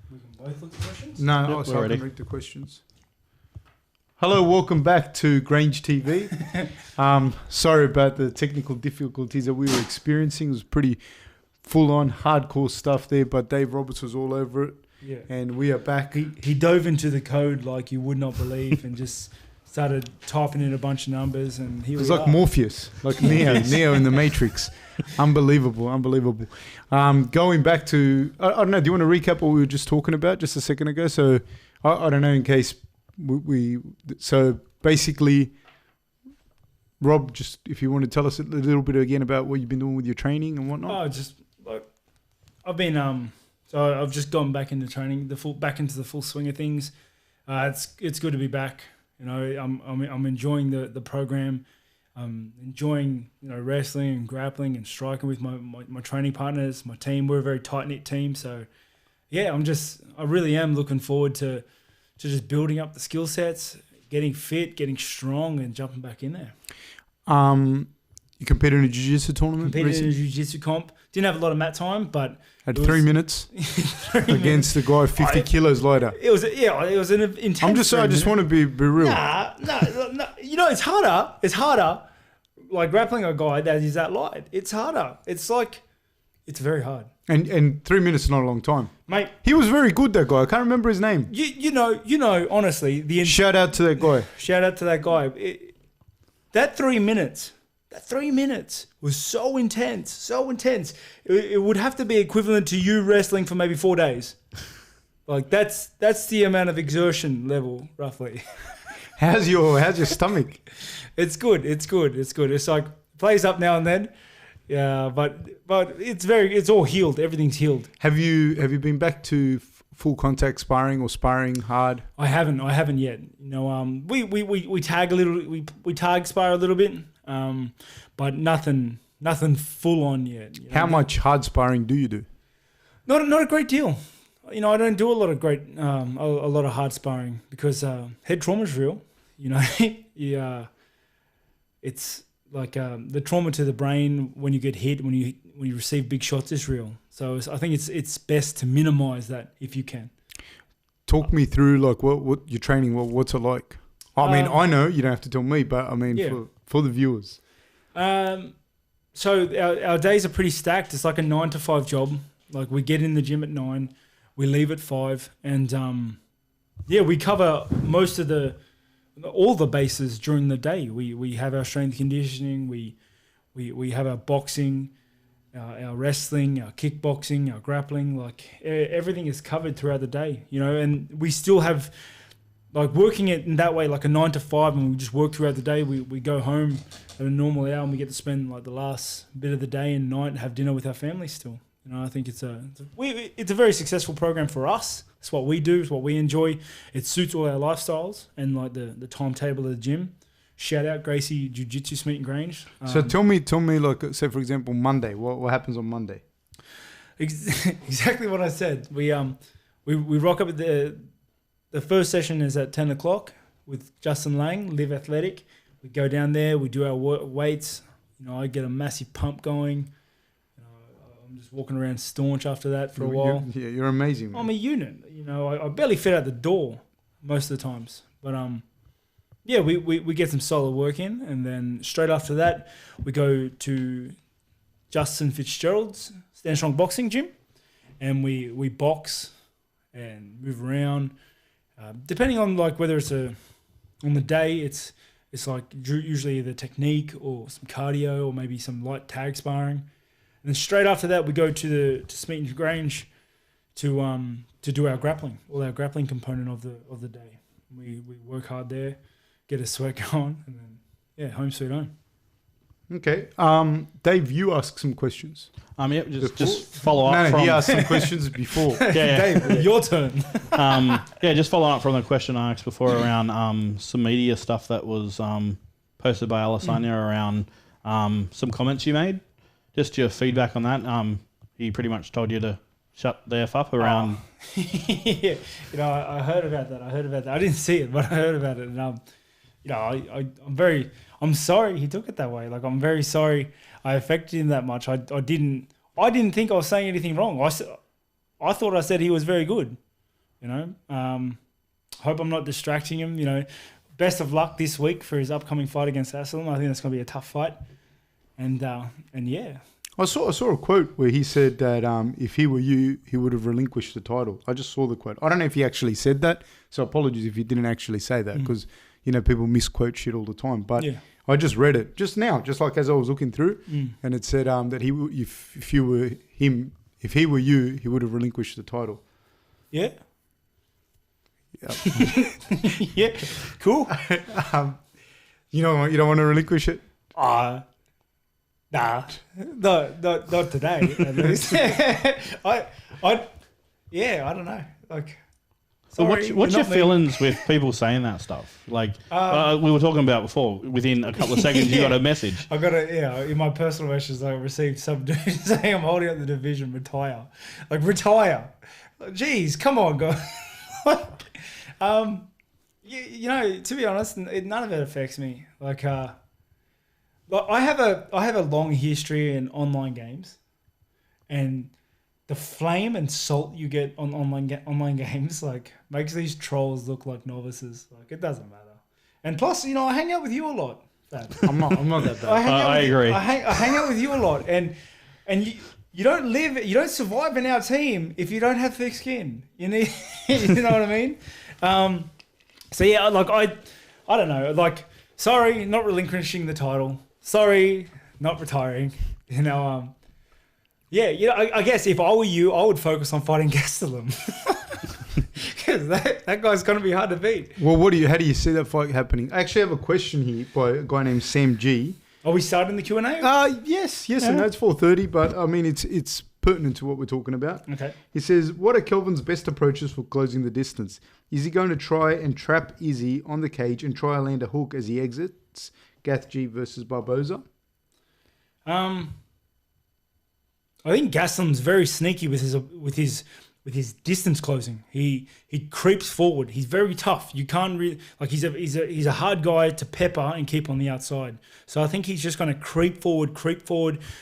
We can both look at questions? No, Yep, I we're can ready. read the questions. Hello, welcome back to Grange TV. Sorry about the technical difficulties that we were experiencing. It was pretty full-on, hardcore stuff there, but Dave Roberts was all over it. Yeah. And we are back. He dove into the code like you would not believe and just started typing in a bunch of numbers, and It was like Morpheus, like Neo in the Matrix. Unbelievable. Going back to, I don't know, do you want to recap what we were just talking about just a second ago? So, I don't know, in case so basically, Rob, just if you want to tell us a little bit again about what you've been doing with your training and whatnot. Oh, just like I've been so I've just gone back into training, back into the full swing of things. It's good to be back. You know, I'm enjoying the program. I'm enjoying, you know, wrestling and grappling and striking with my training partners, my team. We're a very tight knit team. So yeah, I really am looking forward to just building up the skill sets, getting fit, getting strong, and jumping back in there. You competed in a jiu-jitsu tournament? Competed in a jiu-jitsu comp. Didn't have a lot of mat time, but had 3 minutes against the guy 50 kilos lighter. It was an intense. I just want to be real. No. You know, it's harder. It's harder. Like grappling a guy that is that light. It's harder. It's very hard. And 3 minutes is not a long time, mate. He was very good. That guy. I can't remember his name. You know. Honestly, shout out to that guy. Shout out to that guy. That 3 minutes. That 3 minutes was so intense. It would have to be equivalent to you wrestling for maybe 4 days. Like that's the amount of exertion level, roughly. How's your stomach? It's good. It's like plays up now and then. Yeah, but it's all healed. Everything's healed. Have you been back to full contact sparring or sparring hard? I haven't yet. You know, we tag a little. We tag spar a little bit. But nothing full on yet. You know? How much hard sparring do you do? Not a great deal. You know, I don't do a lot of hard sparring because head trauma is real. You know, it's like the trauma to the brain when you get hit, when you receive big shots is real. So I think it's best to minimize that if you can. Talk me through like what your training. What's it like? I mean, I know you don't have to tell me, but I mean for the viewers. So our days are pretty stacked. It's like a 9 to 5 job. Like we get in the gym at 9, we leave at 5, and we cover all the bases during the day. We have our strength conditioning, we have our boxing, our wrestling, our kickboxing, our grappling. Like everything is covered throughout the day, you know. And we still have like working it in that way, like a 9 to 5, and we just work throughout the day. We go home at a normal hour, and we get to spend like the last bit of the day and night and have dinner with our family still. You know, I think it's a very successful program for us. It's what we do. It's what we enjoy. It suits all our lifestyles and like the timetable of the gym. Shout out Gracie Jiu-Jitsu Smeet and Grange. So tell me, like, say for example, Monday. What happens on Monday? Exactly what I said. We rock up at the first session is at 10 o'clock with Justin Lang, Live Athletic. We go down there. We do our weights. You know, I get a massive pump going. I'm just walking around staunch after that for a while. You're amazing, man. I'm a unit. You know, I barely fit out the door most of the times. But we get some solid work in, and then straight after that, we go to Justin Fitzgerald's Stand Strong Boxing Gym, and we box and move around. Depending on like whether it's on the day, it's like usually the technique or some cardio or maybe some light tag sparring. And then straight after that, we go to Smeet and Grange to do our grappling, all our grappling component of the day. We work hard there, get a sweat going, and then home sweet home. Okay, Dave, you ask some questions. Just follow up. He asked some questions before. Dave, your turn. Just following up from the question I asked before around some media stuff that was posted by Alessandro around some comments you made. Just your feedback on that. He pretty much told you to shut the F up around. Yeah. You know, I heard about that. I didn't see it, but I heard about it. And you know, I'm sorry he took it that way. Like, I'm very sorry I affected him that much. I didn't think I was saying anything wrong. I thought I said he was very good. You know, hope I'm not distracting him. You know, best of luck this week for his upcoming fight against Aslam. I think that's going to be a tough fight. And yeah. I saw a quote where he said that if he were you, he would have relinquished the title. I just saw the quote. I don't know if he actually said that, so apologies if he didn't actually say that, because you know people misquote shit all the time. But I just read it just now, just like as I was looking through, and it said that if he were you, he would have relinquished the title. Yeah. Yeah. Cool. You don't want to relinquish it? Nah, not today. At least, I don't know. Like, so sorry, what's your not me. feelings with people saying that stuff? Like we were talking about before. Within a couple of seconds, you got a message. I got in my personal messages, I received some dude saying I'm holding up the division. Retire, like retire. Jeez, come on, guys. You know, to be honest, none of it affects me. Like, I have a long history in online games, and the flame and salt you get on online games like makes these trolls look like novices. Like, it doesn't matter. And plus, you know, I hang out with you a lot. I'm not that bad. I agree. I hang out with you a lot, and you don't survive in our team if you don't have thick skin. You need, you know what I mean? So yeah, like I don't know. Like, sorry, not relinquishing the title. Sorry, not retiring. You know, yeah, you know, I guess if I were you, I would focus on fighting Gastelum. Because that guy's going to be hard to beat. Well, how do you see that fight happening? I actually have a question here by a guy named Sam G. Are we starting the Q&A? Yes, I know it's 4:30, but I mean, it's pertinent to what we're talking about. Okay. He says, what are Kelvin's best approaches for closing the distance? Is he going to try and trap Izzy on the cage and try and land a hook as he exits? Gath G versus Barboza? I think Gaslam's very sneaky with his distance closing. He creeps forward. He's very tough. You can't really like he's a hard guy to pepper and keep on the outside. So I think he's just going to creep forward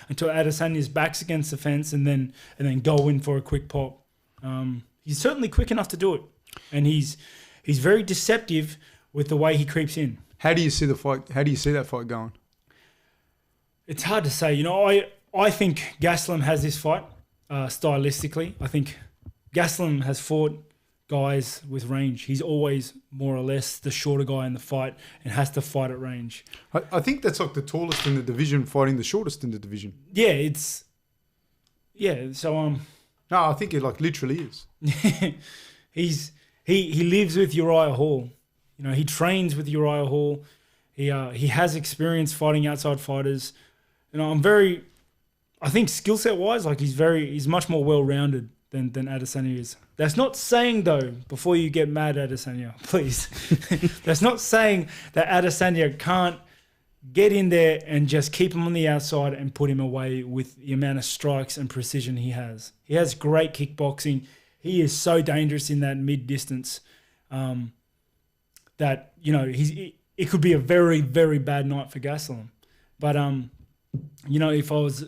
until Adesanya's back's against the fence and then go in for a quick pop. He's certainly quick enough to do it, and he's very deceptive with the way he creeps in. How do you see the fight? How do you see that fight going? It's hard to say. You know, I think Gaslam has this fight stylistically. I think Gaslam has fought guys with range. He's always more or less the shorter guy in the fight and has to fight at range. I think that's like the tallest in the division fighting the shortest in the division. Yeah, so No, I think it like literally is. he lives with Uriah Hall. You know, he trains with Uriah Hall. He has experience fighting outside fighters. You know, I think skill set wise, like he's much more well rounded than Adesanya is. That's not saying though, before you get mad at Adesanya, please. That's not saying that Adesanya can't get in there and just keep him on the outside and put him away with the amount of strikes and precision he has. He has great kickboxing. He is so dangerous in that mid distance that, you know, it could be a very, very bad night for Gastelum. But you know, if I was,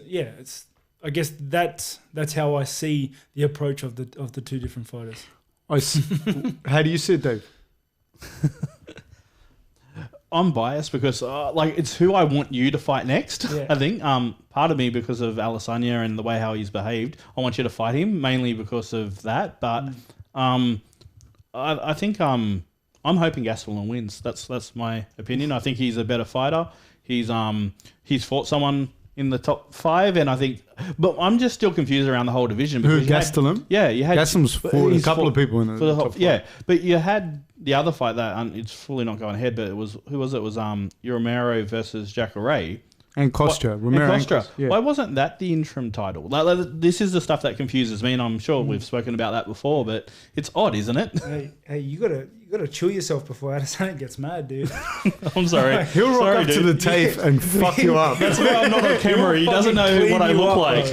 I guess that's how I see the approach of the two different fighters. How do you see it, Dave? I'm biased because like it's who I want you to fight next. Yeah. I think part of me because of Adesanya and the way how he's behaved, I want you to fight him mainly because of that. But I think I'm hoping Gastelum wins. That's my opinion. I think he's a better fighter. He's fought someone in the top 5, and I think, but I'm just still confused around the whole division. Who, Gastelum? You had Gastelum's fought a couple of people in the top 5. Yeah, but you had the other fight that it's fully not going ahead. But it was who was it? It was Romero versus Jacare. And Costa. Romero and Costa. Yeah. Why wasn't that the interim title? Like, this is the stuff that confuses me, and I'm sure we've spoken about that before, but it's odd, isn't it? Hey, you gotta chill yourself before Adesanya gets mad, dude. I'm sorry. He'll rock up to the tape and fuck you up. That's why I'm not on camera. He doesn't know what I look like.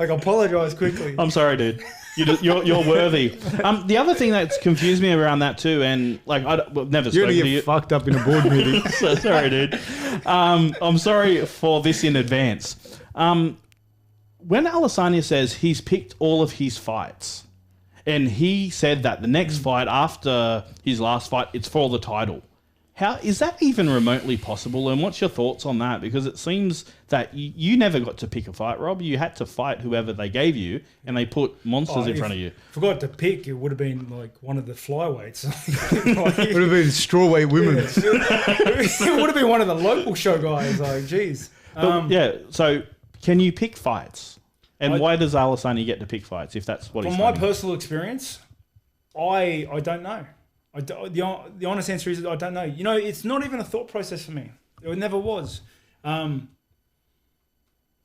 Like, apologise quickly. I'm sorry, dude. You're worthy. The other thing that's confused me around that too, and like I've never spoken to you. You're fucked up in a board meeting. So sorry, dude. I'm sorry for this in advance. When Adesanya says he's picked all of his fights, And he said that the next fight after his last fight, it's for the title. How is that even remotely possible? And what's your thoughts on that? Because it seems that you never got to pick a fight, Rob. You had to fight whoever they gave you, and they put monsters in front of you. Forgot to pick, it would have been like one of the flyweights. It would have been strawweight women's. It would have been one of the local show guys. Like, geez. So can you pick fights? And why does Alessandro get to pick fights if that's what he's From my personal experience, I don't know. The honest answer is I don't know. You know, it's not even a thought process for me. It never was. My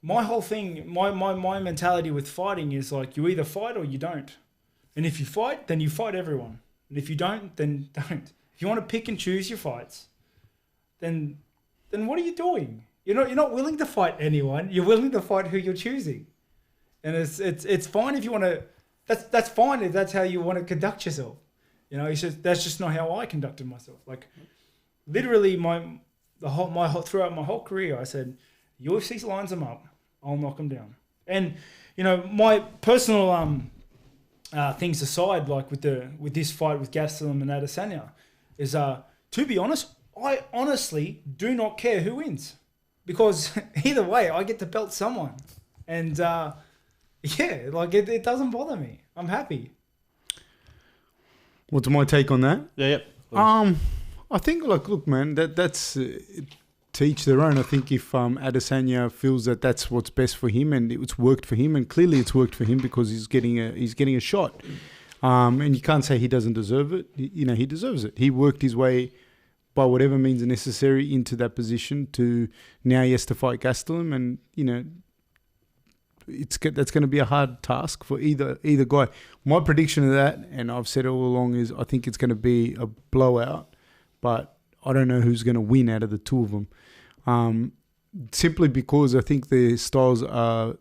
whole thing, my mentality with fighting is like you either fight or you don't. And if you fight, then you fight everyone. And if you don't, then don't. If you want to pick and choose your fights, then what are you doing? You're not willing to fight anyone. You're willing to fight who you're choosing. And it's fine if you want to. That's fine if that's how you want to conduct yourself. You know, that's just not how I conducted myself. Like, literally, throughout my whole career, I said, UFC lines them up, I'll knock them down. And you know, my personal things aside, like with this fight with Gastelum and Adesanya, is to be honest, I honestly do not care who wins, because either way, I get to belt someone, and like it doesn't bother me. I'm happy. What's my take on that? Yeah. I think, look, man, that's to each their own. I think if Adesanya feels that that's what's best for him and it's worked for him, and clearly it's worked for him because he's getting a shot, and you can't say he doesn't deserve it. You know, he deserves it. He worked his way by whatever means necessary into that position to now he has to fight Gastelum, and you know. That's going to be a hard task for either guy. My prediction of that, and I've said it all along, is I think it's going to be a blowout, but I don't know who's going to win out of the two of them. Simply because I think their styles are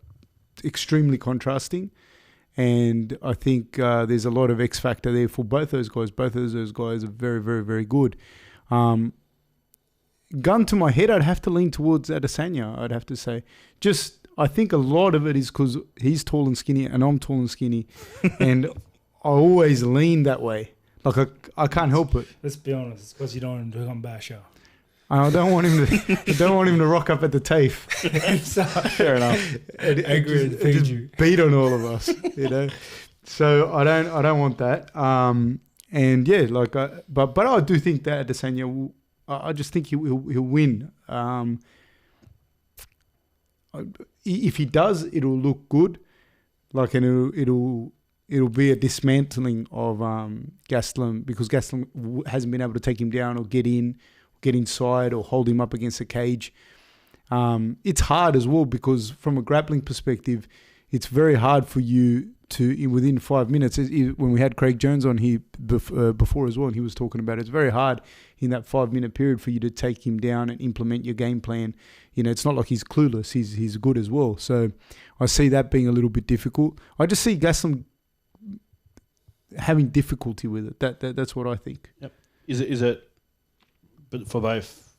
extremely contrasting, and I think there's a lot of X factor there for both those guys. Both of those guys are very, very, very good. Gun to my head, I'd have to lean towards Adesanya. I'd have to say, I think a lot of it is because he's tall and skinny and I'm tall and skinny. And I always lean that way. Like, I can't help it. Let's be honest. It's because you don't want him to become basher. I don't want him to rock up at the TAFE. Fair enough. And just beat on all of us, you know. So I don't want that. And yeah, like, but I do think that Adesanya will. I just think he'll win. If he does, it'll look good. Like, and it'll be a dismantling of Gastelum, because Gastelum hasn't been able to take him down or get inside or hold him up against the cage. It's hard as well, because from a grappling perspective, it's very hard for you to, within 5 minutes, when we had Craig Jones on here before as well, and he was talking about it, it's very hard in that 5 minute period for you to take him down and implement your game plan. You know, it's not like he's clueless, he's good as well. So I see that being a little bit difficult. I just see Gastelum having difficulty with it. That's what I think. Yep. Is it but for both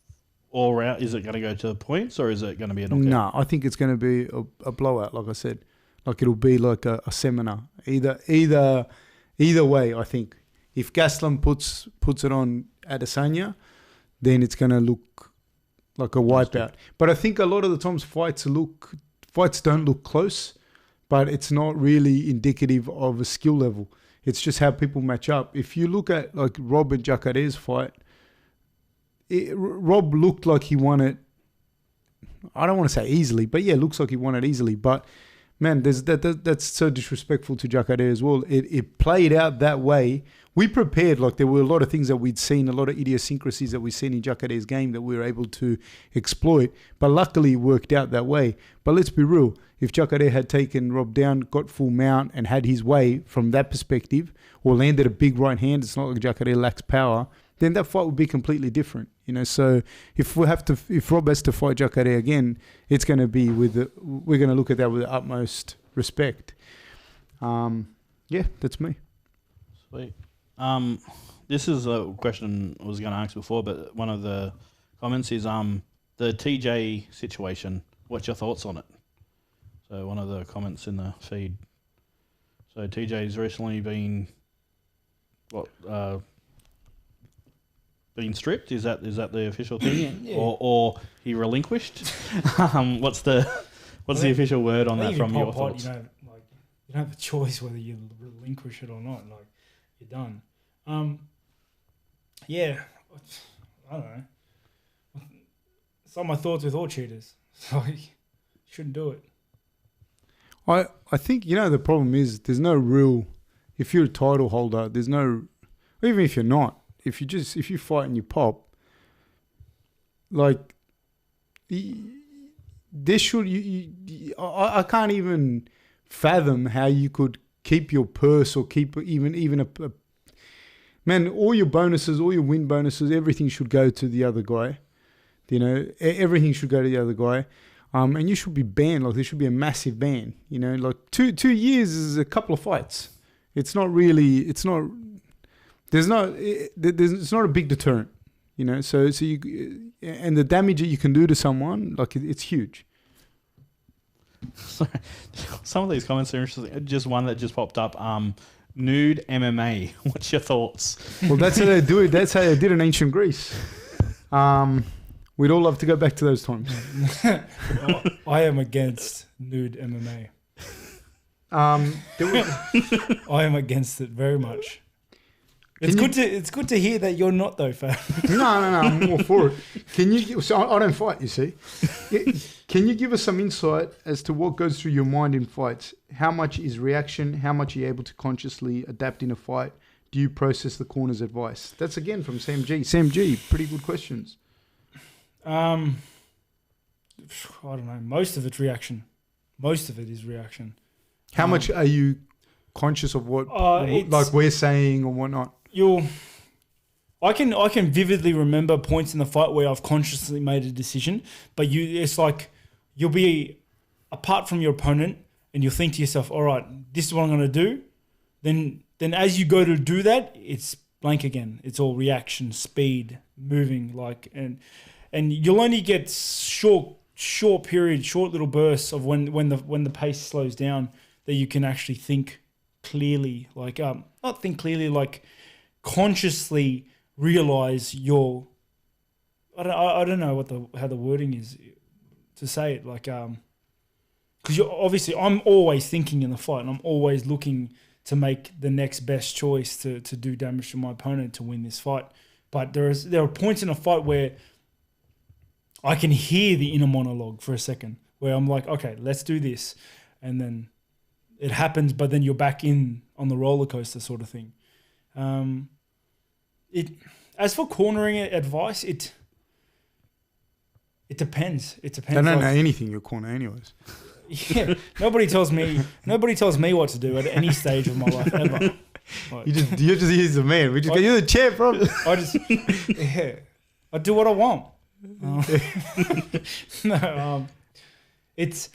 all round, is it going to go to points, or is it going to be a knockout? No, I think it's going to be a blowout, like I said. Like, it'll be like a seminar. Either way, I think. If Gastelum puts it on Adesanya, then it's going to look like a wipeout. But I think a lot of the times fights don't look close, but it's not really indicative of a skill level. It's just how people match up. If you look at like Rob and Jacare's fight, Rob looked like he won it. I don't want to say easily, but yeah, it looks like he won it easily. But man, that's so disrespectful to Jacare as well. It played out that way. We prepared, like there were a lot of things that we'd seen, a lot of idiosyncrasies that we'd seen in Jacare's game that we were able to exploit. But luckily it worked out that way. But let's be real. If Jacare had taken Rob down, got full mount and had his way from that perspective, or landed a big right hand, it's not like Jacare lacks power, then that fight would be completely different. You know, so if Rob has to fight Jacare again, it's going to be we're going to look at that with the utmost respect. Yeah, that's me. Sweet. This is a question I was going to ask before, but one of the comments is the TJ situation. What's your thoughts on it? So one of the comments in the feed So TJ's recently been been stripped. Is that the official thing, Yeah. or he relinquished? What's the official word on that from your thoughts? You don't have a choice whether you relinquish it or not. Like, you're done. Yeah, I don't know. Some of my thoughts with all cheaters. Like, shouldn't do it. I think, the problem is there's no real, if you're a title holder, there's no, even if you're not, if you fight and you pop, like, there should, I can't even fathom how you could keep your purse or keep even a man, all your bonuses, all your win bonuses, everything should go to the other guy. Everything should go to the other guy. And you should be banned. Like, there should be a massive ban. Like 2 years is a couple of fights. It's not really. It's not. It's not a big deterrent. So you, and the damage that you can do to someone, like, it's huge. Sorry. Some of these comments are interesting. Just one that just popped up. Nude MMA. What's your thoughts? Well, that's how they do it. That's how they did in ancient Greece. We'd all love to go back to those times. I am against nude MMA. I am against it very much. It's good to hear that you're not, though, Fab. No, I'm all for it. I don't fight, you see. Can you give us some insight as to what goes through your mind in fights? How much is reaction? How much are you able to consciously adapt in a fight? Do you process the corner's advice? That's again from Sam G. Sam G, pretty good questions. I don't know. Most of it's reaction. Most of it is reaction. How much are you conscious of what like we're saying or whatnot? I can vividly remember points in the fight where I've consciously made a decision, but it's like you'll be apart from your opponent and you'll think to yourself, all right, this is what I'm going to do. Then as you go to do that, it's blank again. It's all reaction, speed, moving, and you'll only get short little bursts of when the pace slows down that you can actually think clearly, not think clearly, like consciously realize your. I don't know how the wording is to say it, because you're obviously I'm always thinking in the fight and I'm always looking to make the next best choice to do damage to my opponent to win this fight, but there are points in a fight where I can hear the inner monologue for a second where I'm like, okay, let's do this. And then it happens, but then you're back in on the roller coaster sort of thing. As for cornering advice, it depends. It depends. I don't know anything your corner anyways. Yeah. Nobody tells me what to do at any stage of my life ever. Like, you're just he's the man. You're the champ, bro. I do what I want. It's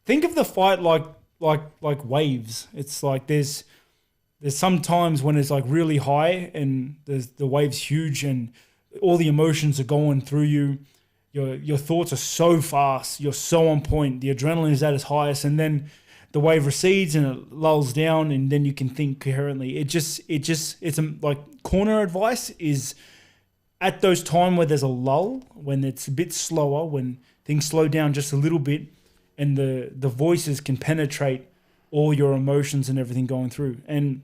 think of the fight like waves. It's like there's some times when it's like really high and the wave's huge and all the emotions are going through you. Your thoughts are so fast. You're so on point. The adrenaline is at its highest, and then the wave recedes and it lulls down, and then you can think coherently. It's like corner advice is. At those times where there's a lull, when it's a bit slower, when things slow down just a little bit and the voices can penetrate all your emotions and everything going through. And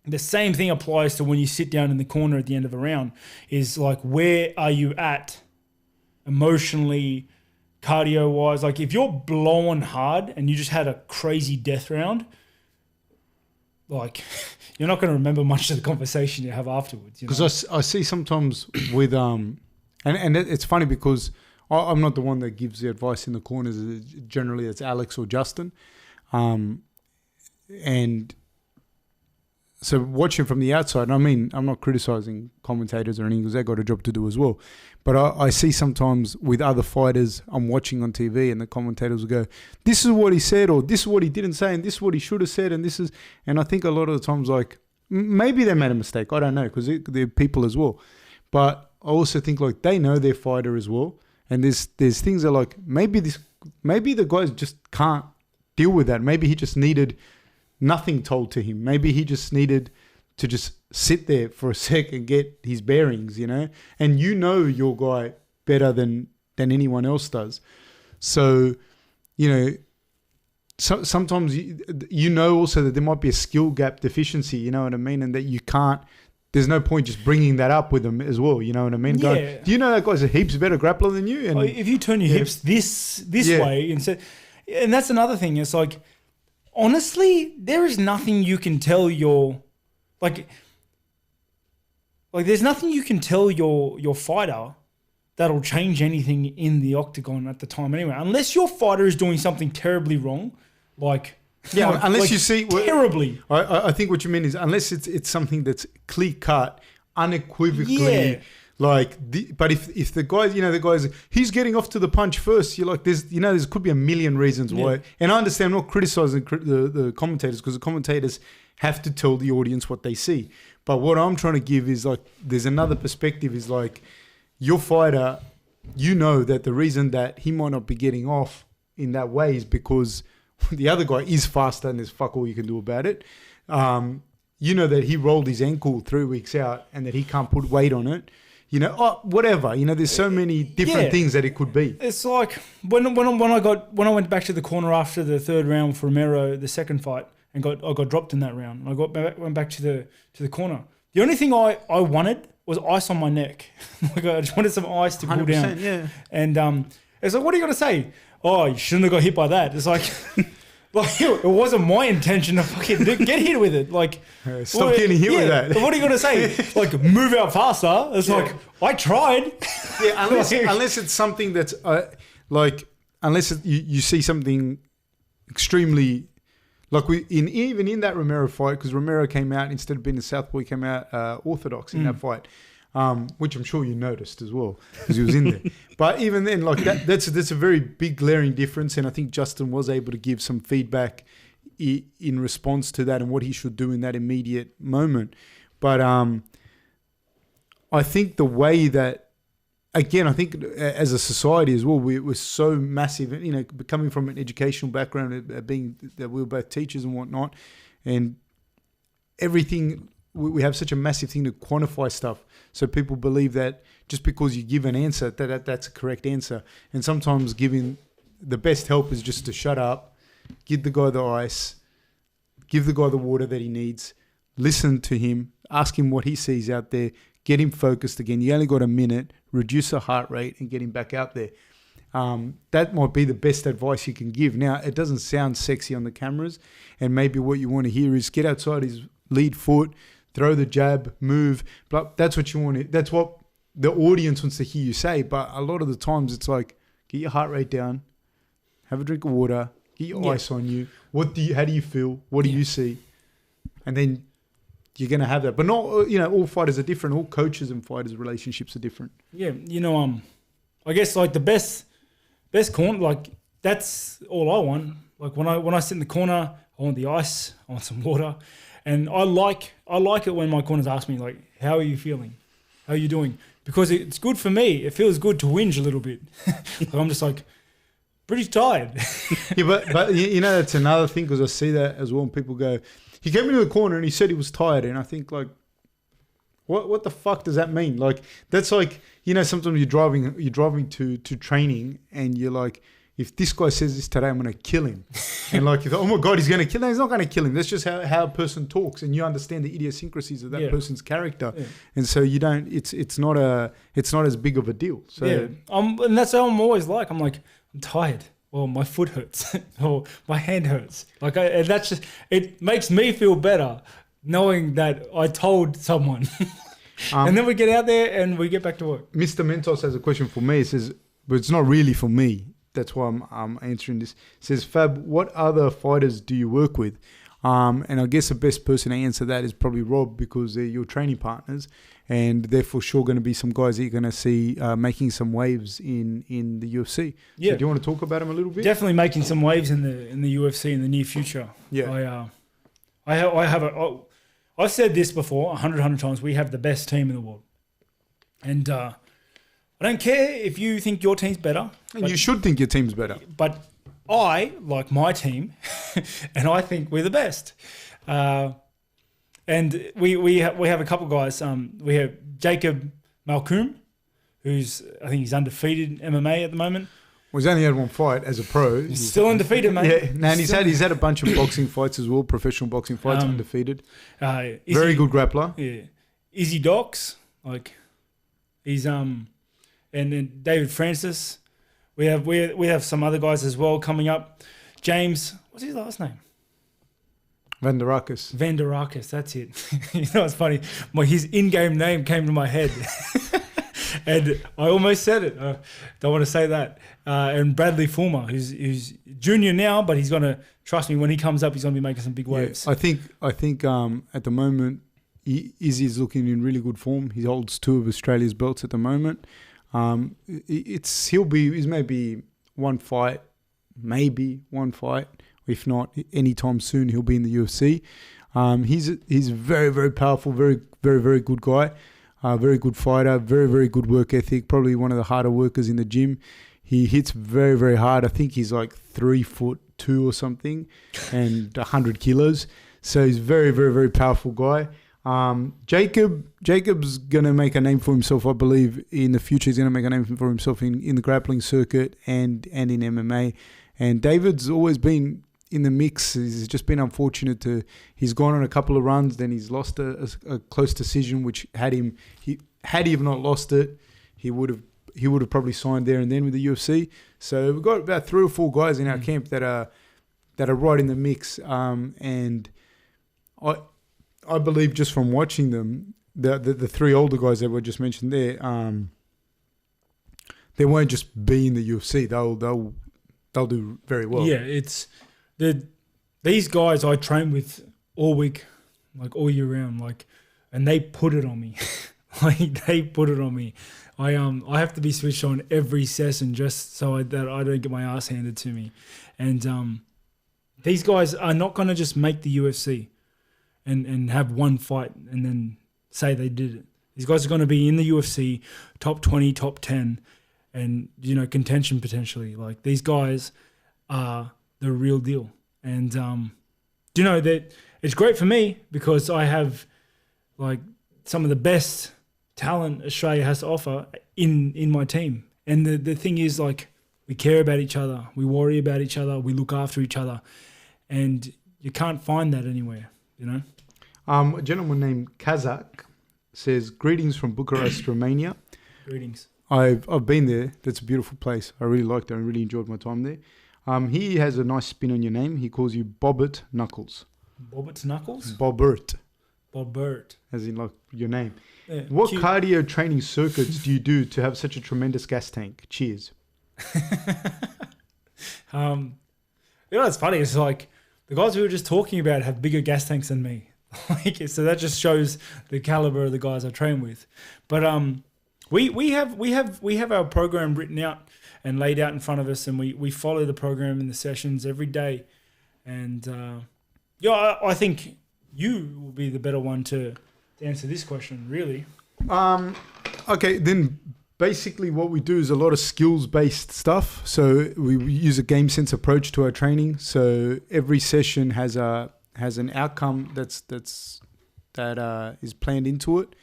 the same thing applies to when you sit down in the corner at the end of a round is like, where are you at emotionally, cardio-wise? Like if you're blowing hard and you just had a crazy death round, like... You're not going to remember much of the conversation you have afterwards. Because I see sometimes with and it's funny because I'm not the one that gives the advice in the corners. Generally, it's Alex or Justin, and so watching from the outside. I mean, I'm not criticizing commentators or anything because they got a job to do as well. But I see sometimes with other fighters I'm watching on TV and the commentators will go, this is what he said or this is what he didn't say and this is what he should have said and this is... And I think a lot of the times like maybe they made a mistake. I don't know because they're people as well. But I also think like they know their fighter as well. And there's things that like maybe the guys just can't deal with that. Maybe he just needed nothing told to him. Maybe he just needed to just sit there for a sec and get his bearings, you know. And you know your guy better than anyone else does. So, you know, sometimes you know also that there might be a skill gap deficiency, you know what I mean, and that you can't. There's no point just bringing that up with them as well, you know what I mean? Yeah. Going, do you know that guy's a heaps better grappler than you? And if you turn your hips this way instead, and that's another thing. It's like, honestly, there is nothing you can tell your like there's nothing you can tell your fighter that'll change anything in the octagon at the time anyway, unless your fighter is doing something terribly wrong, unless you see terribly. I think what you mean is unless it's something that's clear cut, unequivocally. Yeah. But if the guy, you know, the guy's he's getting off to the punch first, you're like, there could be a million reasons why. And I understand, I'm not criticizing the commentators, because the commentators have to tell the audience what they see. But what I'm trying to give is like, there's another perspective, is like, your fighter, you know that the reason that he might not be getting off in that way is because the other guy is faster and there's fuck all you can do about it. You know that he rolled his ankle 3 weeks out and that he can't put weight on it. You know, whatever. You know, there's so many different things that it could be. It's like when I went back to the corner after the third round for Romero, the second fight, and I got dropped in that round. I went back to the corner. The only thing I wanted was ice on my neck. Like, I just wanted some ice to cool down. Yeah. And it's like, what are you gonna say? Oh, you shouldn't have got hit by that. It's like. Like, it wasn't my intention to fucking get hit with it. Like, stop getting hit with that. What are you going to say? Like, move out faster. It's like, I tried. Yeah, unless it's something that's unless you see something extremely, like even in that Romero fight, because Romero came out, instead of being a southpaw, he came out orthodox in that fight. Which I'm sure you noticed as well, because he was in there. But even then, like that's a very big glaring difference, and I think Justin was able to give some feedback in response to that and what he should do in that immediate moment. But I think the way that, again, I think as a society as well, we're so massive, you know, coming from an educational background, being that we were both teachers and whatnot, and everything. We have such a massive thing to quantify stuff. So people believe that just because you give an answer, that's a correct answer. And sometimes giving the best help is just to shut up, give the guy the ice, give the guy the water that he needs, listen to him, ask him what he sees out there, get him focused again. You only got a minute, reduce the heart rate and get him back out there. That might be the best advice you can give. Now, it doesn't sound sexy on the cameras, and maybe what you want to hear is get outside his lead foot, throw the jab, move. But that's what you want. That's what the audience wants to hear you say. But a lot of the times it's like, get your heart rate down, have a drink of water, get your ice on you. How do you feel? What do you see? And then you're going to have that. But not, you know, all fighters are different. All coaches and fighters' relationships are different. Yeah, you know, I guess like the best corner, like that's all I want. Like when I sit in the corner, I want the ice, I want some water. And I like it when my corners ask me, like, how are you feeling? How are you doing? Because it's good for me. It feels good to whinge a little bit. Like, I'm just like, pretty tired. Yeah, but you know, that's another thing, because I see that as well. And people go, he came into the corner and he said he was tired. And I think, like, what the fuck does that mean? Like, that's like, you know, sometimes you're driving to training and you're like, if this guy says this today, I'm going to kill him. And like, oh my God, he's going to kill him. He's not going to kill him. That's just how a person talks. And you understand the idiosyncrasies of that person's character. Yeah. And so you don't, it's not as big of a deal. So and that's how I'm always like, I'm like, I'm tired. Or my foot hurts. Or my hand hurts. Like, and that's just, it makes me feel better knowing that I told someone. And then we get out there and we get back to work. Mr. Mentos has a question for me. He says, but it's not really for me. That's why I'm answering this. It says, Fab, what other fighters do you work with? And I guess the best person to answer that is probably Rob, because they're your training partners, and they're for sure going to be some guys that you're going to see making some waves in the UFC. Yeah. So do you want to talk about them a little bit? Definitely making some waves in the UFC in the near future. Yeah. I've said this before 100 times. We have the best team in the world, and I don't care if you think your team's better. And you should think your team's better. But I like my team, and I think we're the best. And we have a couple guys. We have Jacob Malcolm, who's I think he's undefeated MMA at the moment. Well, he's only had one fight as a pro. He's still undefeated, mate. Yeah, and he's had a bunch of boxing fights as well, professional boxing fights, undefeated. Very good grappler. Yeah, Izzy Docs, like he's and then David Francis. We have some other guys as well coming up. James, what's his last name? Van der Rakis, that's it. You know what's funny? His in-game name came to my head. And I almost said it. Don't want to say that. And Bradley Fulmer, who's junior now, but he's going to, trust me, when he comes up, he's going to be making some big waves. I think at the moment, Izzy's looking in really good form. He holds 2 of Australia's belts at the moment. He's maybe one fight. If not, anytime soon, he'll be in the UFC. He's very, very powerful, very, very, very good guy. Very good fighter, very, very good work ethic, probably one of the harder workers in the gym. He hits very, very hard. I think he's like 3'2" or something and 100 kilos. So he's very, very, very powerful guy. Jacob's going to make a name for himself, I believe. In the future, he's going to make a name for himself in the grappling circuit and in MMA. And David's always been in the mix. He's just been unfortunate he's gone on a couple of runs, then he's lost a close decision, which had he have not lost it, he would have probably signed there and then with the UFC. So we've got about 3 or 4 guys in our camp that are right in the mix. And I believe just from watching them, the 3 older guys that were just mentioned there, they won't just be in the UFC. They'll do very well. Yeah, it's these guys I train with all week, like all year round, like, and they put it on me. They put it on me. I have to be switched on every session just so that I don't get my ass handed to me. And these guys are not going to just make the UFC and have one fight and then say they did it. These guys are going to be in the UFC, top 20, top 10, and contention potentially. Like, these guys are the real deal. And that it's great for me because I have like some of the best talent Australia has to offer in my team. And the thing is, like, we care about each other, we worry about each other, we look after each other, and you can't find that anywhere. A gentleman named Kazakh says, "Greetings from Bucharest, Romania." Greetings. I've been there. That's a beautiful place. I really liked it. I really enjoyed my time there. He has a nice spin on your name. He calls you Bobbert Knuckles. Bobbert Knuckles? Bobbert. As in like your name. Yeah, what cardio training circuits do you do to have such a tremendous gas tank? Cheers. It's funny. It's like the guys we were just talking about have bigger gas tanks than me. So that just shows the caliber of the guys I train with. But we have our program written out and laid out in front of us, and we follow the program in the sessions every day. And I think you will be the better one to answer this question, really. Okay, then basically what we do is a lot of skills-based stuff. So we use a game sense approach to our training. So every session has an outcome that is planned into it.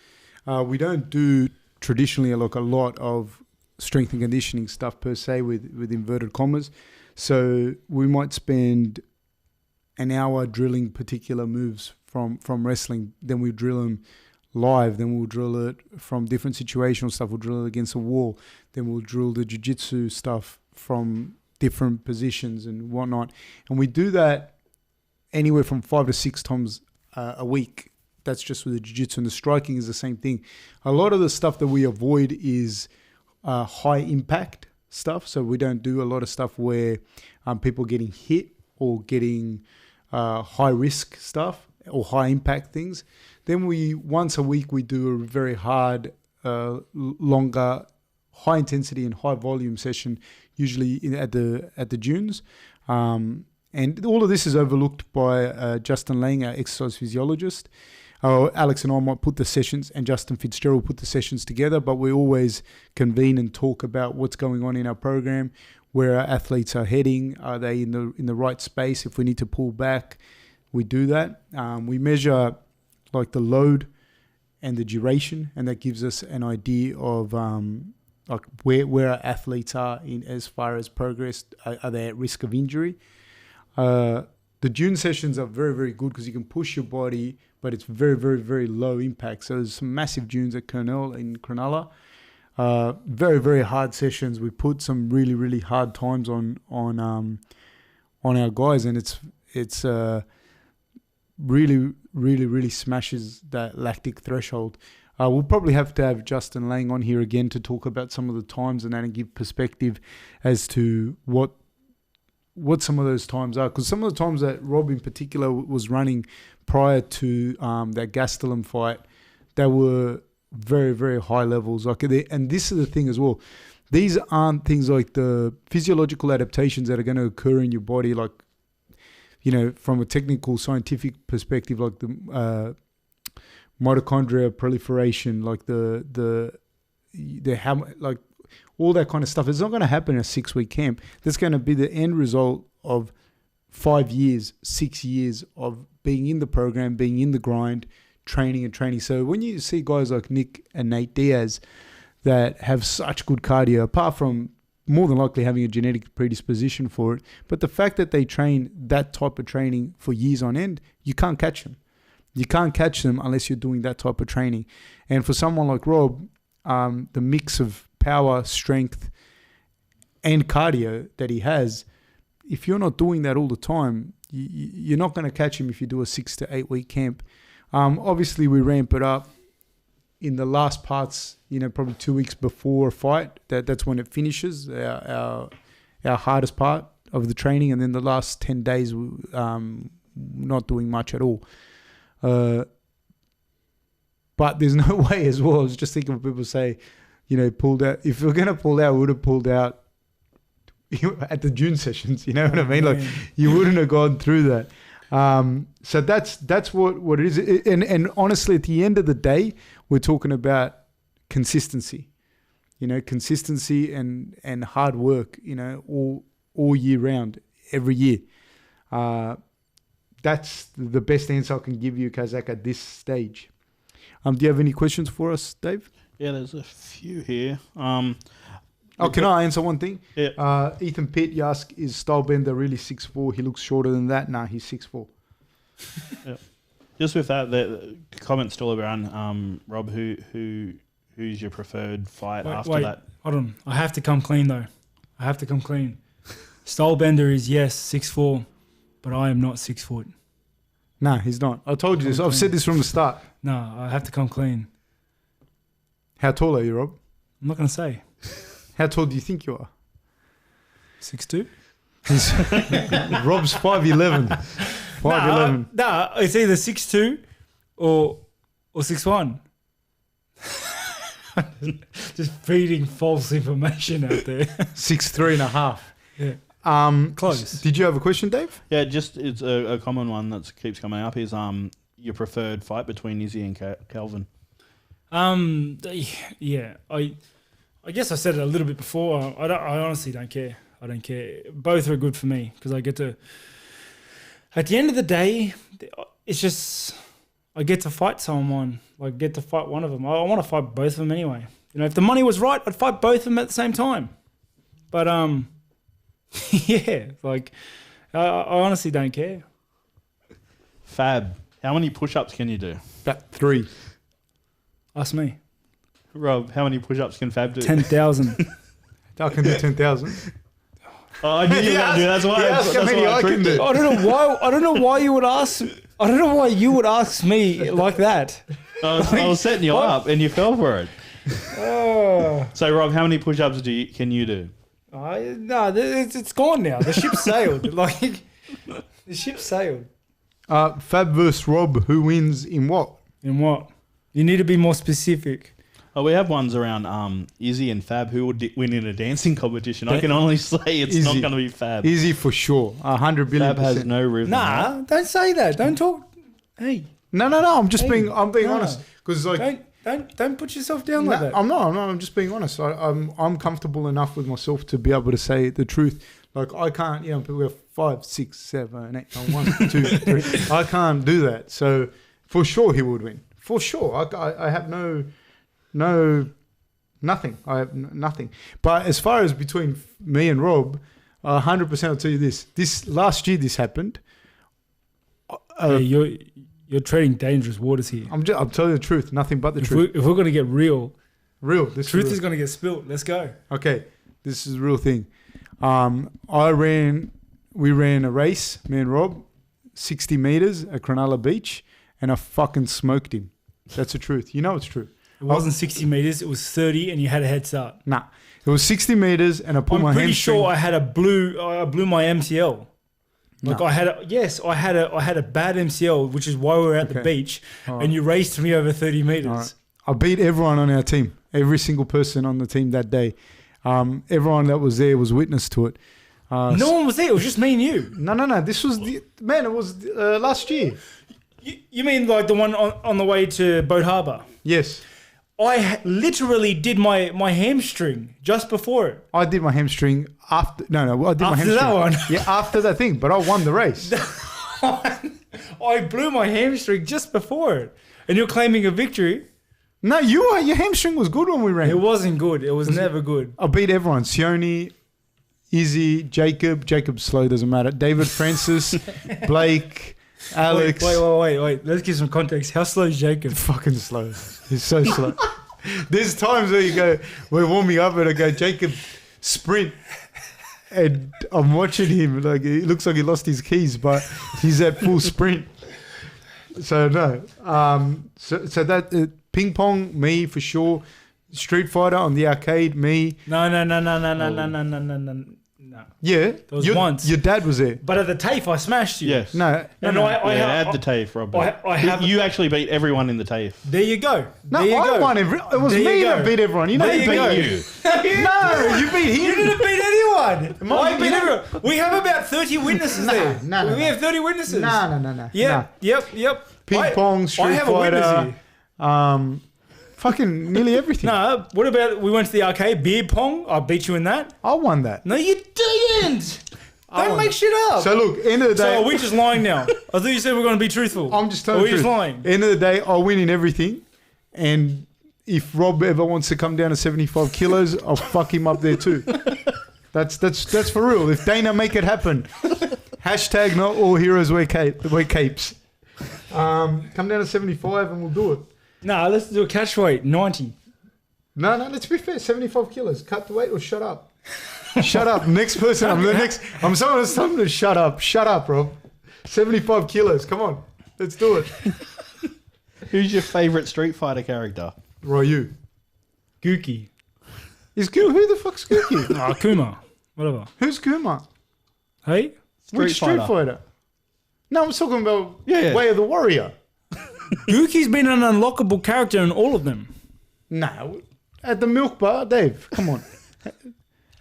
We don't do traditionally like a lot of strength and conditioning stuff per se with inverted commas. So we might spend an hour drilling particular moves from wrestling, then we drill them live, then we'll drill it from different situational stuff, we'll drill it against a wall, then we'll drill the jiu-jitsu stuff from different positions and whatnot. And we do that anywhere from 5 to 6 times a week. That's just with the jiu-jitsu, and the striking is the same thing. A lot of the stuff that we avoid is high impact stuff. So we don't do a lot of stuff where people are getting hit or getting high risk stuff or high impact things. Then once a week we do a very hard, longer, high intensity and high volume session, usually at the dunes. And all of this is overlooked by Justin Lang, our exercise physiologist. Alex and I might put the sessions, and Justin Fitzgerald put the sessions together, but we always convene and talk about what's going on in our program, where our athletes are heading. Are they in the right space? If we need to pull back, we do that. We measure like the load and the duration, and that gives us an idea of like where our athletes are in as far as progress. Are they at risk of injury? The dune sessions are very, very good because you can push your body, but it's very, very, very low impact. So there's some massive dunes at Cronulla. Very, very hard sessions. We put some really, really hard times on our guys, and it's really, really, really smashes that lactic threshold. We'll probably have to have Justin Lang on here again to talk about some of the times and then give perspective as to what some of those times are. Because some of the times that Rob in particular was running prior to that Gastelum fight, they were very, very high levels. And this is the thing as well. These aren't things like the physiological adaptations that are going to occur in your body, like, you know, from a technical scientific perspective, like the mitochondria proliferation, like the how, like all that kind of stuff. It's not going to happen in a 6-week camp. That's going to be the end result of 5 years, 6 years of being in the program, being in the grind, training. So when you see guys like Nick and Nate Diaz that have such good cardio, apart from more than likely having a genetic predisposition for it, but the fact that they train that type of training for years on end, you can't catch them. You can't catch them unless you're doing that type of training. And for someone like Rob, the mix of power, strength, and cardio that he has, if you're not doing that all the time, you're not going to catch him if you do a 6 to 8 week camp. Obviously, we ramp it up in the last parts, you know, probably 2 weeks before a fight. That's when it finishes, our hardest part of the training. And then the last 10 days, not doing much at all. But there's no way as well. I was just thinking when people say, you know, pulled out. If we're going to pull out, we would have pulled out at the June sessions. You know what I mean? Like, you wouldn't have gone through that. So that's what it is. And honestly, at the end of the day, we're talking about consistency. You know, consistency and hard work, you know, all year round, every year. That's the best answer I can give you, Kazak, at this stage. Do you have any questions for us, Dave? Yeah, there's a few here. Can I answer one thing? Yeah. Ethan Pitt, you ask, is Stylebender really 6'4"? He looks shorter than that. Nah, he's 6'4". Yeah. Just with that, the comment still around Rob, who's your preferred fight after that? Hold on. I have to come clean, though. I have to come clean. Stylebender is, yes, 6'4", but I am not 6 foot. Nah, he's not. I told you this. I've said this from the start. No, I have to come clean. How tall are you, Rob? I'm not going to say. How tall do you think you are? 6'2"? Rob's 5'11". 5'11". Nah, it's either 6'2" or 6'1". Just feeding false information out there. 6'3.5". Yeah. Close. Did you have a question, Dave? Yeah, just it's a common one that keeps coming up is your preferred fight between Izzy and Calvin. Yeah, I guess I said it a little bit before. I honestly don't care. I don't care. Both are good for me because I get to. At the end of the day, it's just I get to fight someone. I get to fight one of them. I want to fight both of them anyway. You know, if the money was right, I'd fight both of them at the same time. But yeah, like I honestly don't care. Fab, how many push-ups can you do? About 3. Ask me. Rob, how many push-ups can Fab do? 10,000. I can do 10,000. Oh, I knew you were going to do. That's why. That's how many I can do. I don't know why you would ask. I don't know why you would ask me like that. I was setting you up, and you fell for it. So, Rob, how many push-ups can you do? No, it's gone now. The ship sailed. Like the ship sailed. Fab versus Rob. Who wins in what? In what? You need to be more specific. Oh, we have ones around Izzy and Fab who would win in a dancing competition. I can only say it's Izzy. not going to be Fab. Izzy for sure. 100 billion. Fab has no rhythm. Nah, don't say that. Don't talk. Hey. No. I'm being honest. Because like Don't put yourself down like that. I'm not. I'm just being honest. I'm comfortable enough with myself to be able to say the truth. Like I can't, people go 5, 6, 7, 8, 1, 2, 3. I can't do that. So for sure he would win. For sure. I have nothing. I have nothing. But as far as between me and Rob, 100% I'll tell you this. This last year this happened. You're treading dangerous waters here. I'm telling you the truth. Nothing but the truth. If we're going to get real, this truth is is going to get spilt. Let's go. Okay, this is the real thing. We ran a race, me and Rob, 60 meters at Cronulla Beach, and I fucking smoked him. That's the truth. You know it's true. It wasn't 60 meters. It was 30, and you had a head start. Nah, it was 60 meters, and I pulled my hamstring. I'm pretty sure I blew my MCL. Like I had a bad MCL, which is why we were at the beach, and you raced me over 30 meters. Right. I beat everyone on our team, every single person on the team that day. Everyone that was there was witness to it. No one was there. It was just me and you. No. This was it was last year. You mean like the one on the way to Boat Harbour? Yes. I literally did my hamstring just before it. I did my hamstring after. No, I did my hamstring. After that one. Yeah, after that thing. But I won the race. I blew my hamstring just before it, and you're claiming a victory. No, you are. Your hamstring was good when we ran. It wasn't good. It was never good. I beat everyone. Sione, Izzy, Jacob. Jacob's slow, doesn't matter. David Francis, Blake, Alex. Wait. Let's give some context. How slow is Jacob? Fucking slow. He's so slow. There's times where we're warming up and I go, Jacob, sprint. And I'm watching him. Like, it looks like he lost his keys, but he's at full sprint. So, no. So that ping pong, me for sure. Street Fighter on the arcade, me. No. Yeah. There was once. Your dad was there. But at the TAFE, I smashed you. Yes. No. I had the TAFE, Robbie. You actually beat everyone in the TAFE. There you go. No, I won it was me that beat everyone. You know, there he beat you. No, you beat him. You didn't beat anyone. I beat everyone. We have about 30 witnesses there. No. We have 30 witnesses. No. Yeah. Yep. Ping pong, Street Fighter. Fucking nearly everything. No, what about we went to the arcade, beer pong? I beat you in that. I won that. No, you didn't. Don't make shit up. So look, end of the day. So are we just lying now? I thought you said we are going to be truthful. I'm just telling you. Are we just lying? End of the day, I'll win in everything. And if Rob ever wants to come down to 75 kilos, I'll fuck him up there too. That's for real. If Dana make it happen. Hashtag not all heroes wear capes. Come down to 75 and we'll do it. No, let's do a catch weight, 90. No, let's be fair. 75 kilos. Cut the weight or shut up. Shut up. Next person. I'm someone who's telling to shut up. Shut up, Rob. 75 kilos. Come on. Let's do it. Who's your favourite Street Fighter character? Ryu. Gookie. Who the fuck's Gookie? Kuma. Whatever. Who's Kuma? Hey? Which Street Fighter? No, I'm talking about Way of the Warrior. Gookie's been an unlockable character in all of them. No. At the milk bar, Dave. Come on.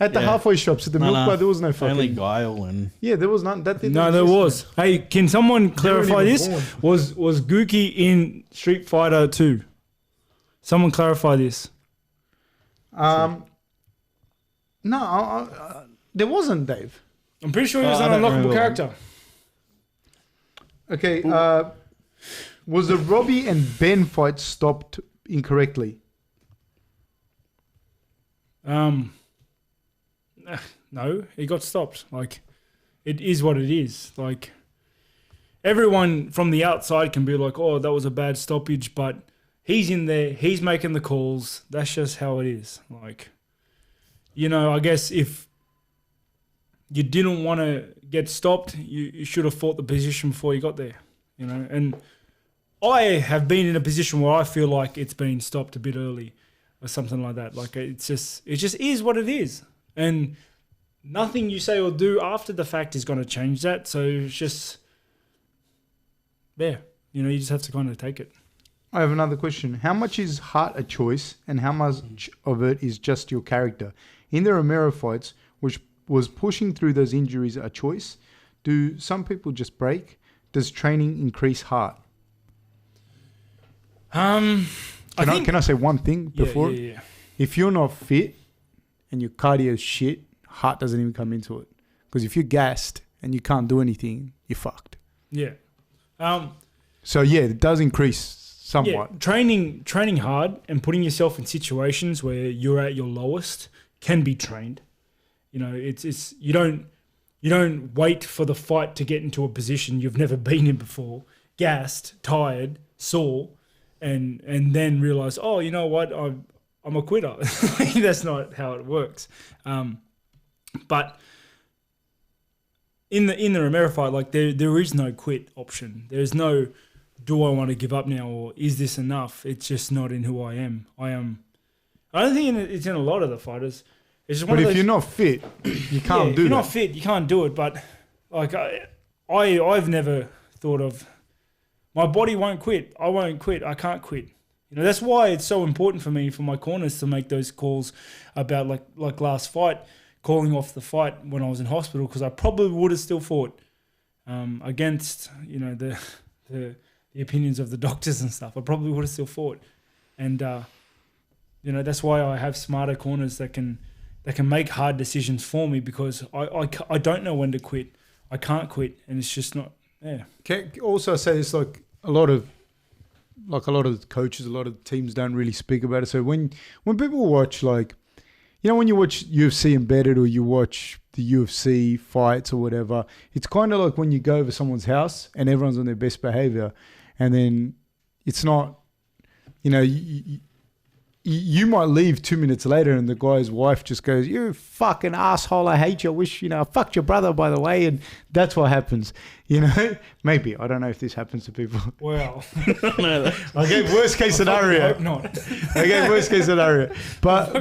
At the halfway shops, at the milk bar, there was no fucking... Only Guile and... Yeah, there was none. No, there was. Hey, can someone clarify this? Was Gookie in Street Fighter 2? Someone clarify this. No, there wasn't, Dave. I'm pretty sure he was an unlockable character. Okay, was the Robbie and Ben fight stopped incorrectly? No, it got stopped. Like, it is what it is. Like, everyone from the outside can be like, oh, that was a bad stoppage, but he's in there, he's making the calls. That's just how it is. Like, I guess if you didn't want to get stopped, you should have fought the position before you got there, and I have been in a position where I feel like it's been stopped a bit early or something like that. Like, it just is what it is. And nothing you say or do after the fact is going to change that. So it's just, you just have to kind of take it. I have another question. How much is heart a choice and how much of it is just your character? In the Romero fights, which was pushing through those injuries a choice, do some people just break? Does training increase heart? Can I say one thing before? Yeah. If you're not fit and your cardio is shit, heart doesn't even come into it. Because if you're gassed and you can't do anything, you're fucked. Yeah. So yeah, it does increase somewhat. Yeah, training hard and putting yourself in situations where you're at your lowest can be trained. You know, it's you don't wait for the fight to get into a position you've never been in before, gassed, tired, sore, and then realize, oh, you know what, I'm a quitter. That's not how it works. But in the Romero fight, like there is no quit option. There's no, do I want to give up now, or is this enough? It's just not in who I am. I don't think it's in a lot of the fighters. It's just one but of if those, you're not fit, you can't do if you're that. not fit, you can't do it. But like I've never thought of, my body won't quit. I won't quit. I can't quit. You know, that's why it's so important for me, for my corners, to make those calls about like last fight, calling off the fight when I was in hospital, because I probably would have still fought against, you know, the opinions of the doctors and stuff. I probably would have still fought, and you know, that's why I have smarter corners that can make hard decisions for me, because I don't know when to quit. I can't quit, and it's just not. Yeah. Can also say it's like a lot of coaches, a lot of teams don't really speak about it. So when people watch, like, you know, when you watch UFC Embedded or you watch the UFC fights or whatever, it's kind of like when you go over someone's house and everyone's on their best behavior, and then it's not, you know, you might leave 2 minutes later and the guy's wife just goes, "You fucking asshole, I hate you. I wish, you know, I fucked your brother, by the way." And that's what happens, you know. Maybe. I don't know if this happens to people. Well, I gave worst case scenario. I hope not. I gave worst case scenario. But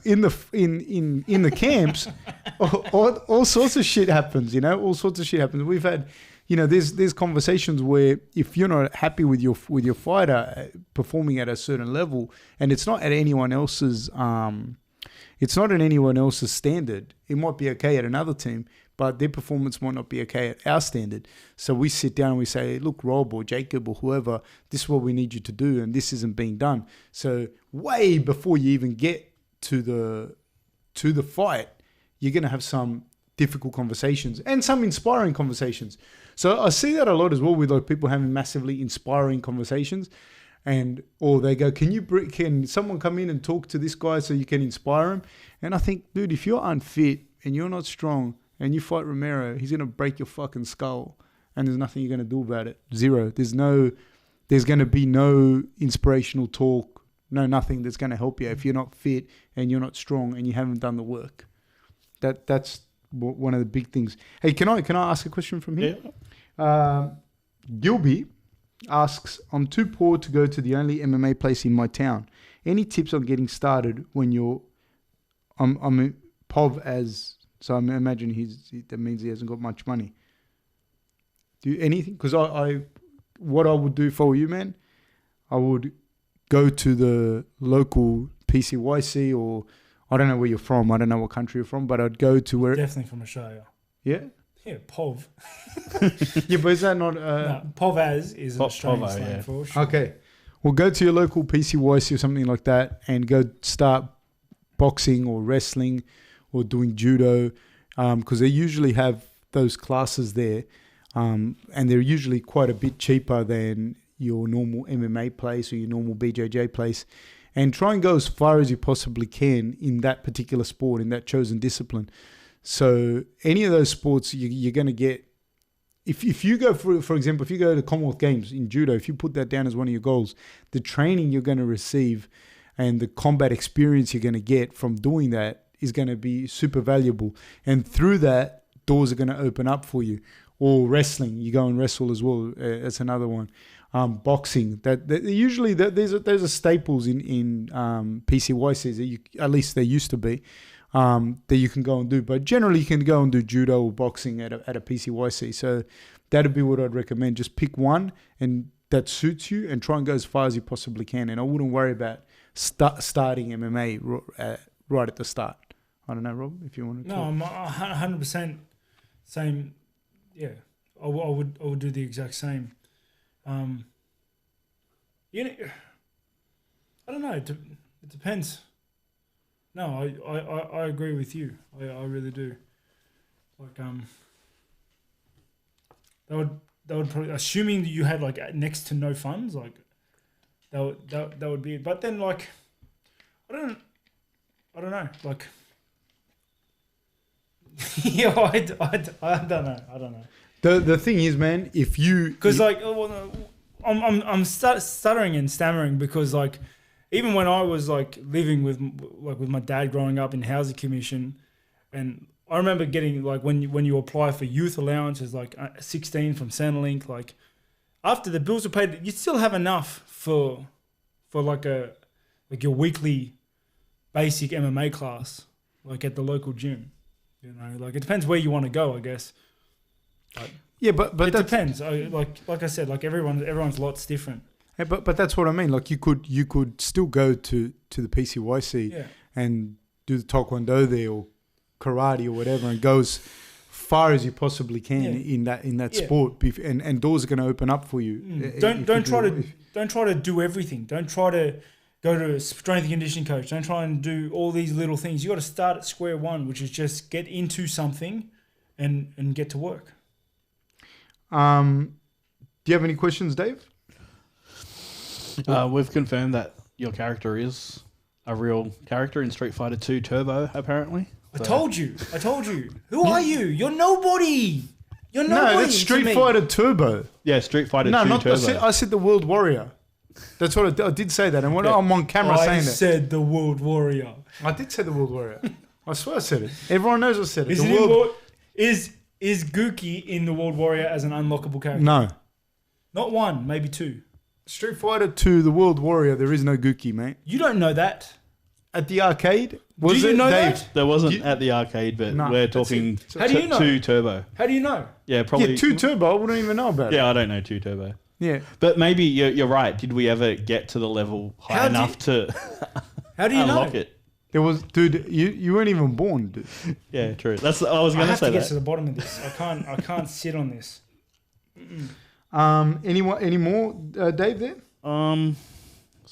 in the camps, all sorts of shit happens, you know. All sorts of shit happens. We've had, you know, there's conversations where if you're not happy with your fighter performing at a certain level, and it's not at anyone else's standard. It might be okay at another team, but their performance might not be okay at our standard. So we sit down and we say, "Look, Rob or Jacob or whoever, this is what we need you to do, and this isn't being done." So way before you even get to the fight, you're gonna have some difficult conversations and some inspiring conversations. So I see that a lot as well with like people having massively inspiring conversations, or they go, can someone come in and talk to this guy so you can inspire him? And I think, dude, if you're unfit and you're not strong and you fight Romero, he's gonna break your fucking skull, and there's nothing you're gonna do about it. Zero. There's gonna be no inspirational talk, no nothing that's gonna help you if you're not fit and you're not strong and you haven't done the work. That's one of the big things. Hey, can I ask a question from here? Yeah. Gilby asks, "I'm too poor to go to the only MMA place in my town. Any tips on getting started when you're I'm POV as..." So I imagine that means he hasn't got much money. Do anything? Because what I would do for you, man, I would go to the local PCYC, or I don't know where you're from. I don't know what country you're from, but I'd go to where... Definitely from Australia. Yeah? Yeah, POV. Yeah, but is that not... No, POV is an Australian slang for sure. Okay. Well, go to your local PCYC or something like that and go start boxing or wrestling or doing judo, because they usually have those classes there, and they're usually quite a bit cheaper than your normal MMA place or your normal BJJ place. And try and go as far as you possibly can in that particular sport, in that chosen discipline. So any of those sports, you're going to get... If you go, for example, if you go to Commonwealth Games in judo, if you put that down as one of your goals, the training you're going to receive and the combat experience you're going to get from doing that is going to be super valuable. And through that, doors are going to open up for you. Or wrestling, you go and wrestle as well. That's another one. Boxing, that usually there's a staples in PCYCs that at least there used to be, that you can go and do. But generally, you can go and do judo or boxing at a PCYC. So that'd be what I'd recommend. Just pick one and that suits you, and try and go as far as you possibly can. And I wouldn't worry about starting MMA right at the start. I don't know, Rob, if you want to. No, I'm 100% same. Yeah, I would do the exact same. you know, I don't know. It depends. No, I agree with you. I really do. Like that would probably, assuming that you had like next to no funds, like that would be it. But then like I don't know. Like yeah, I don't know. The thing is, man, if you because like I'm stuttering and stammering because like even when I was like living with my dad growing up in housing commission, and I remember getting like when you apply for youth allowances like 16 from Centrelink, like after the bills were paid, you still have enough for like your weekly basic MMA class like at the local gym. You know, like it depends where you want to go, I guess. But yeah, but it depends. Like I said, like everyone's lots different. Yeah, but that's what I mean. Like you could still go to the PCYC and do the Taekwondo there or karate or whatever, and go as far as you possibly can in that sport, and doors are going to open up for you. Don't try to do everything. Don't try to go to a strength and conditioning coach. Don't try and do all these little things. You got to start at square one, which is just get into something, and get to work. Do you have any questions, Dave? We've confirmed that your character is a real character in Street Fighter 2 Turbo, apparently. I told you. Who are you? You're nobody. You're nobody. No, that's Street Fighter Turbo. Yeah, Street Fighter 2 not Turbo. I said the World Warrior. That's what I did say that, and when I'm on camera saying that. I said the World Warrior. I did say the World Warrior. I swear I said it. Everyone knows I said it. Is Gookie in the World Warrior as an unlockable character? No. Not one, maybe two. Street Fighter 2, the World Warrior, there is no Gookie, mate. You don't know that. At the arcade? Do you know that? There wasn't at the arcade, but we're talking How do you know? 2 Turbo. How do you know? Yeah, probably. Yeah, 2 Turbo, I wouldn't even know about it. Yeah, I don't know 2 Turbo. Yeah. But maybe you're right. Did we ever get to the level high enough to How do you unlock know? it? There was, dude, you weren't even born, dude. Yeah, true. I was going to say I have to get that. to the bottom of this. I can't sit on this. Any more, Dave, there?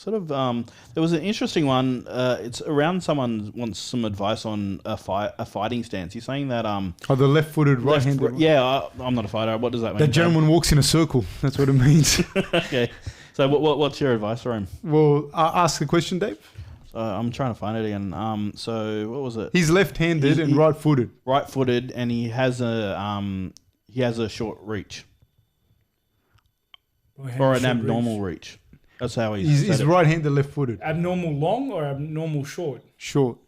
There was an interesting one. It's around someone wants some advice on a fighting stance. You're saying that The left-footed, right-handed. Yeah, I'm not a fighter. What does that mean? That gentleman walks in a circle. That's what it means. Okay. So what's your advice for him? Well, ask the question, Dave. I'm trying to find it again. So what was it? He's left-handed and right-footed. Right-footed, and he has a short reach or an abnormal reach. That's how he's right-handed, left-footed. Abnormal long or abnormal short? Short.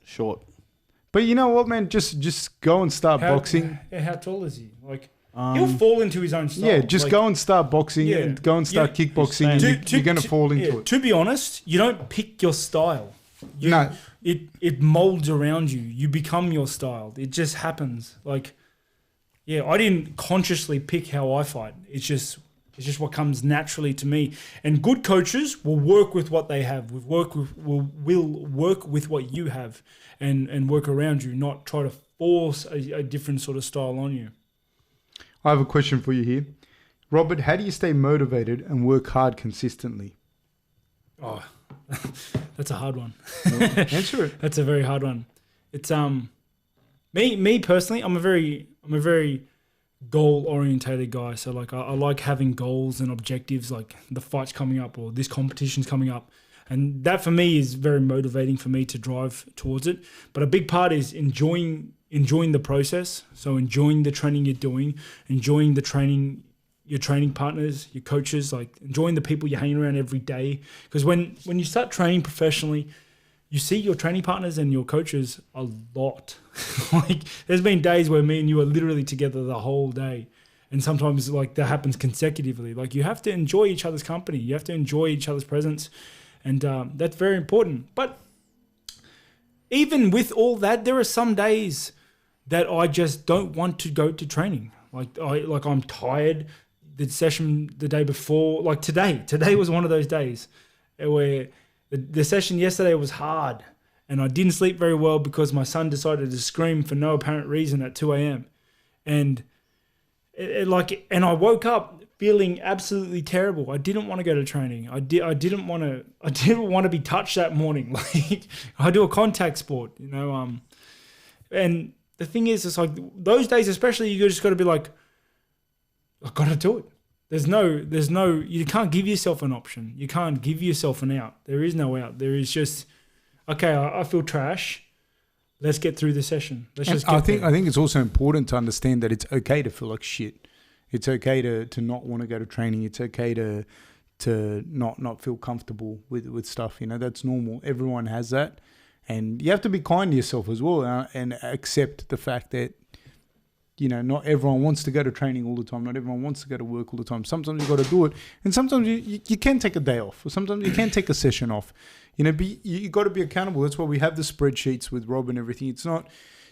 But you know what, man? Just go and start boxing. How tall is he? Like he'll fall into his own style. Yeah, just go and start boxing and go and start kickboxing. And you're going to fall into it. To be honest, you don't pick your style. No. It molds around you. You become your style. It just happens. Like, yeah, I didn't consciously pick how I fight. It's just what comes naturally to me. And good coaches will work with what they have. Will work with what you have and work around you, not try to force a different sort of style on you. I have a question for you here. Robert, how do you stay motivated and work hard consistently? Oh, that's a hard one. Answer it. That's a very hard one. It's me personally, I'm a very goal orientated guy. So like I like having goals and objectives, like the fight's coming up or this competition's coming up. And that for me is very motivating for me to drive towards it. But a big part is enjoying the process. So enjoying the training you're doing, enjoying the training, your training partners, your coaches, like enjoying the people you're hanging around every day. Because when you start training professionally, you see your training partners and your coaches a lot. Like there's been days where me and you are literally together the whole day. And sometimes like that happens consecutively. Like you have to enjoy each other's company. You have to enjoy each other's presence. And that's very important. But even with all that, there are some days that I just don't want to go to training. Like I'm tired. The session the day before, like today was one of those days where the session yesterday was hard and I didn't sleep very well because my son decided to scream for no apparent reason at 2 a.m. And I woke up feeling absolutely terrible. I didn't want to go to training. I didn't want to be touched that morning. Like, I do a contact sport, you know. And the thing is, it's like those days, especially, you just got to be like, I got to do it. There's no. You can't give yourself an option. You can't give yourself an out. There is no out. There is just, okay, I feel trash. Let's get through the session. I think it's also important to understand that it's okay to feel like shit. It's okay to not want to go to training. It's okay to not feel comfortable with stuff. You know, that's normal. Everyone has that. And you have to be kind to yourself as well, and accept the fact that, you know, not everyone wants to go to training all the time. Not everyone wants to go to work all the time. Sometimes you've got to do it. And sometimes you can take a day off. Or sometimes you can take a session off. You know, you got to be accountable. That's why we have the spreadsheets with Rob and everything. It's not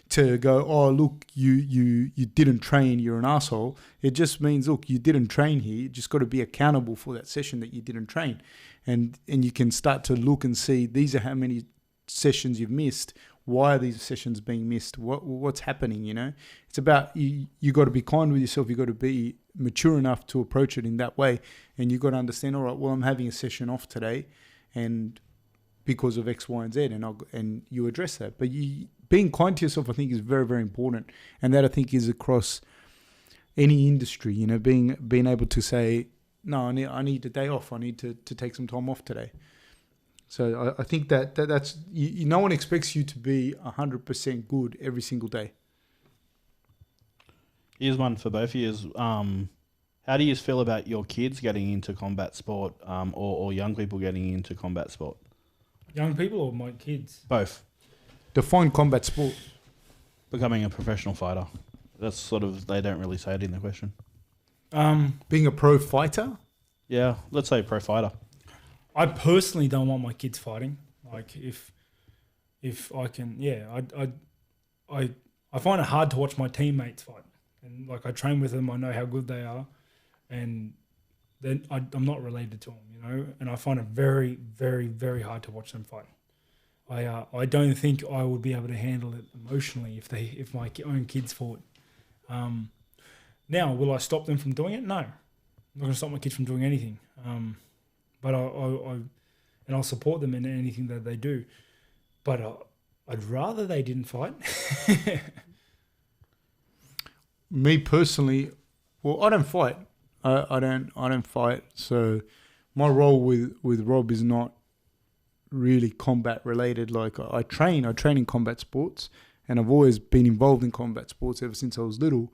to go, oh, look, you didn't train, you're an asshole. It just means, look, you didn't train here. You just got to be accountable for that session that you didn't train. And you can start to look and see, these are how many sessions you've missed. Why are these sessions being missed? What's happening? You know, it's about you got to be kind with yourself. You got to be mature enough to approach it in that way, and you got to understand. All right, well, I'm having a session off today, and because of X, Y, and Z, and you address that. But being kind to yourself, I think, is very, very important, and that I think is across any industry. You know, being able to say, no, I need a day off. I need to take some time off today. So I think that's no one expects you to be 100% good every single day. Here's one for both of you. How do you feel about your kids getting into combat sport, or young people getting into combat sport? Young people or my kids? Both. Define combat sport. Becoming a professional fighter. That's sort of, they don't really say it in the question. Being a pro fighter? Yeah, let's say pro fighter. I personally don't want my kids fighting. Like, if I can, I find it hard to watch my teammates fight. And like, I train with them, I know how good they are, and then I'm not related to them, you know. And I find it very, very, very hard to watch them fight. I don't think I would be able to handle it emotionally if my own kids fought. Now, will I stop them from doing it? No, I'm not going to stop my kids from doing anything. But I'll support them in anything that they do. But I'd rather they didn't fight. Me personally, well, I don't fight. I don't fight. So my role with Rob is not really combat related. Like, I train in combat sports, and I've always been involved in combat sports ever since I was little.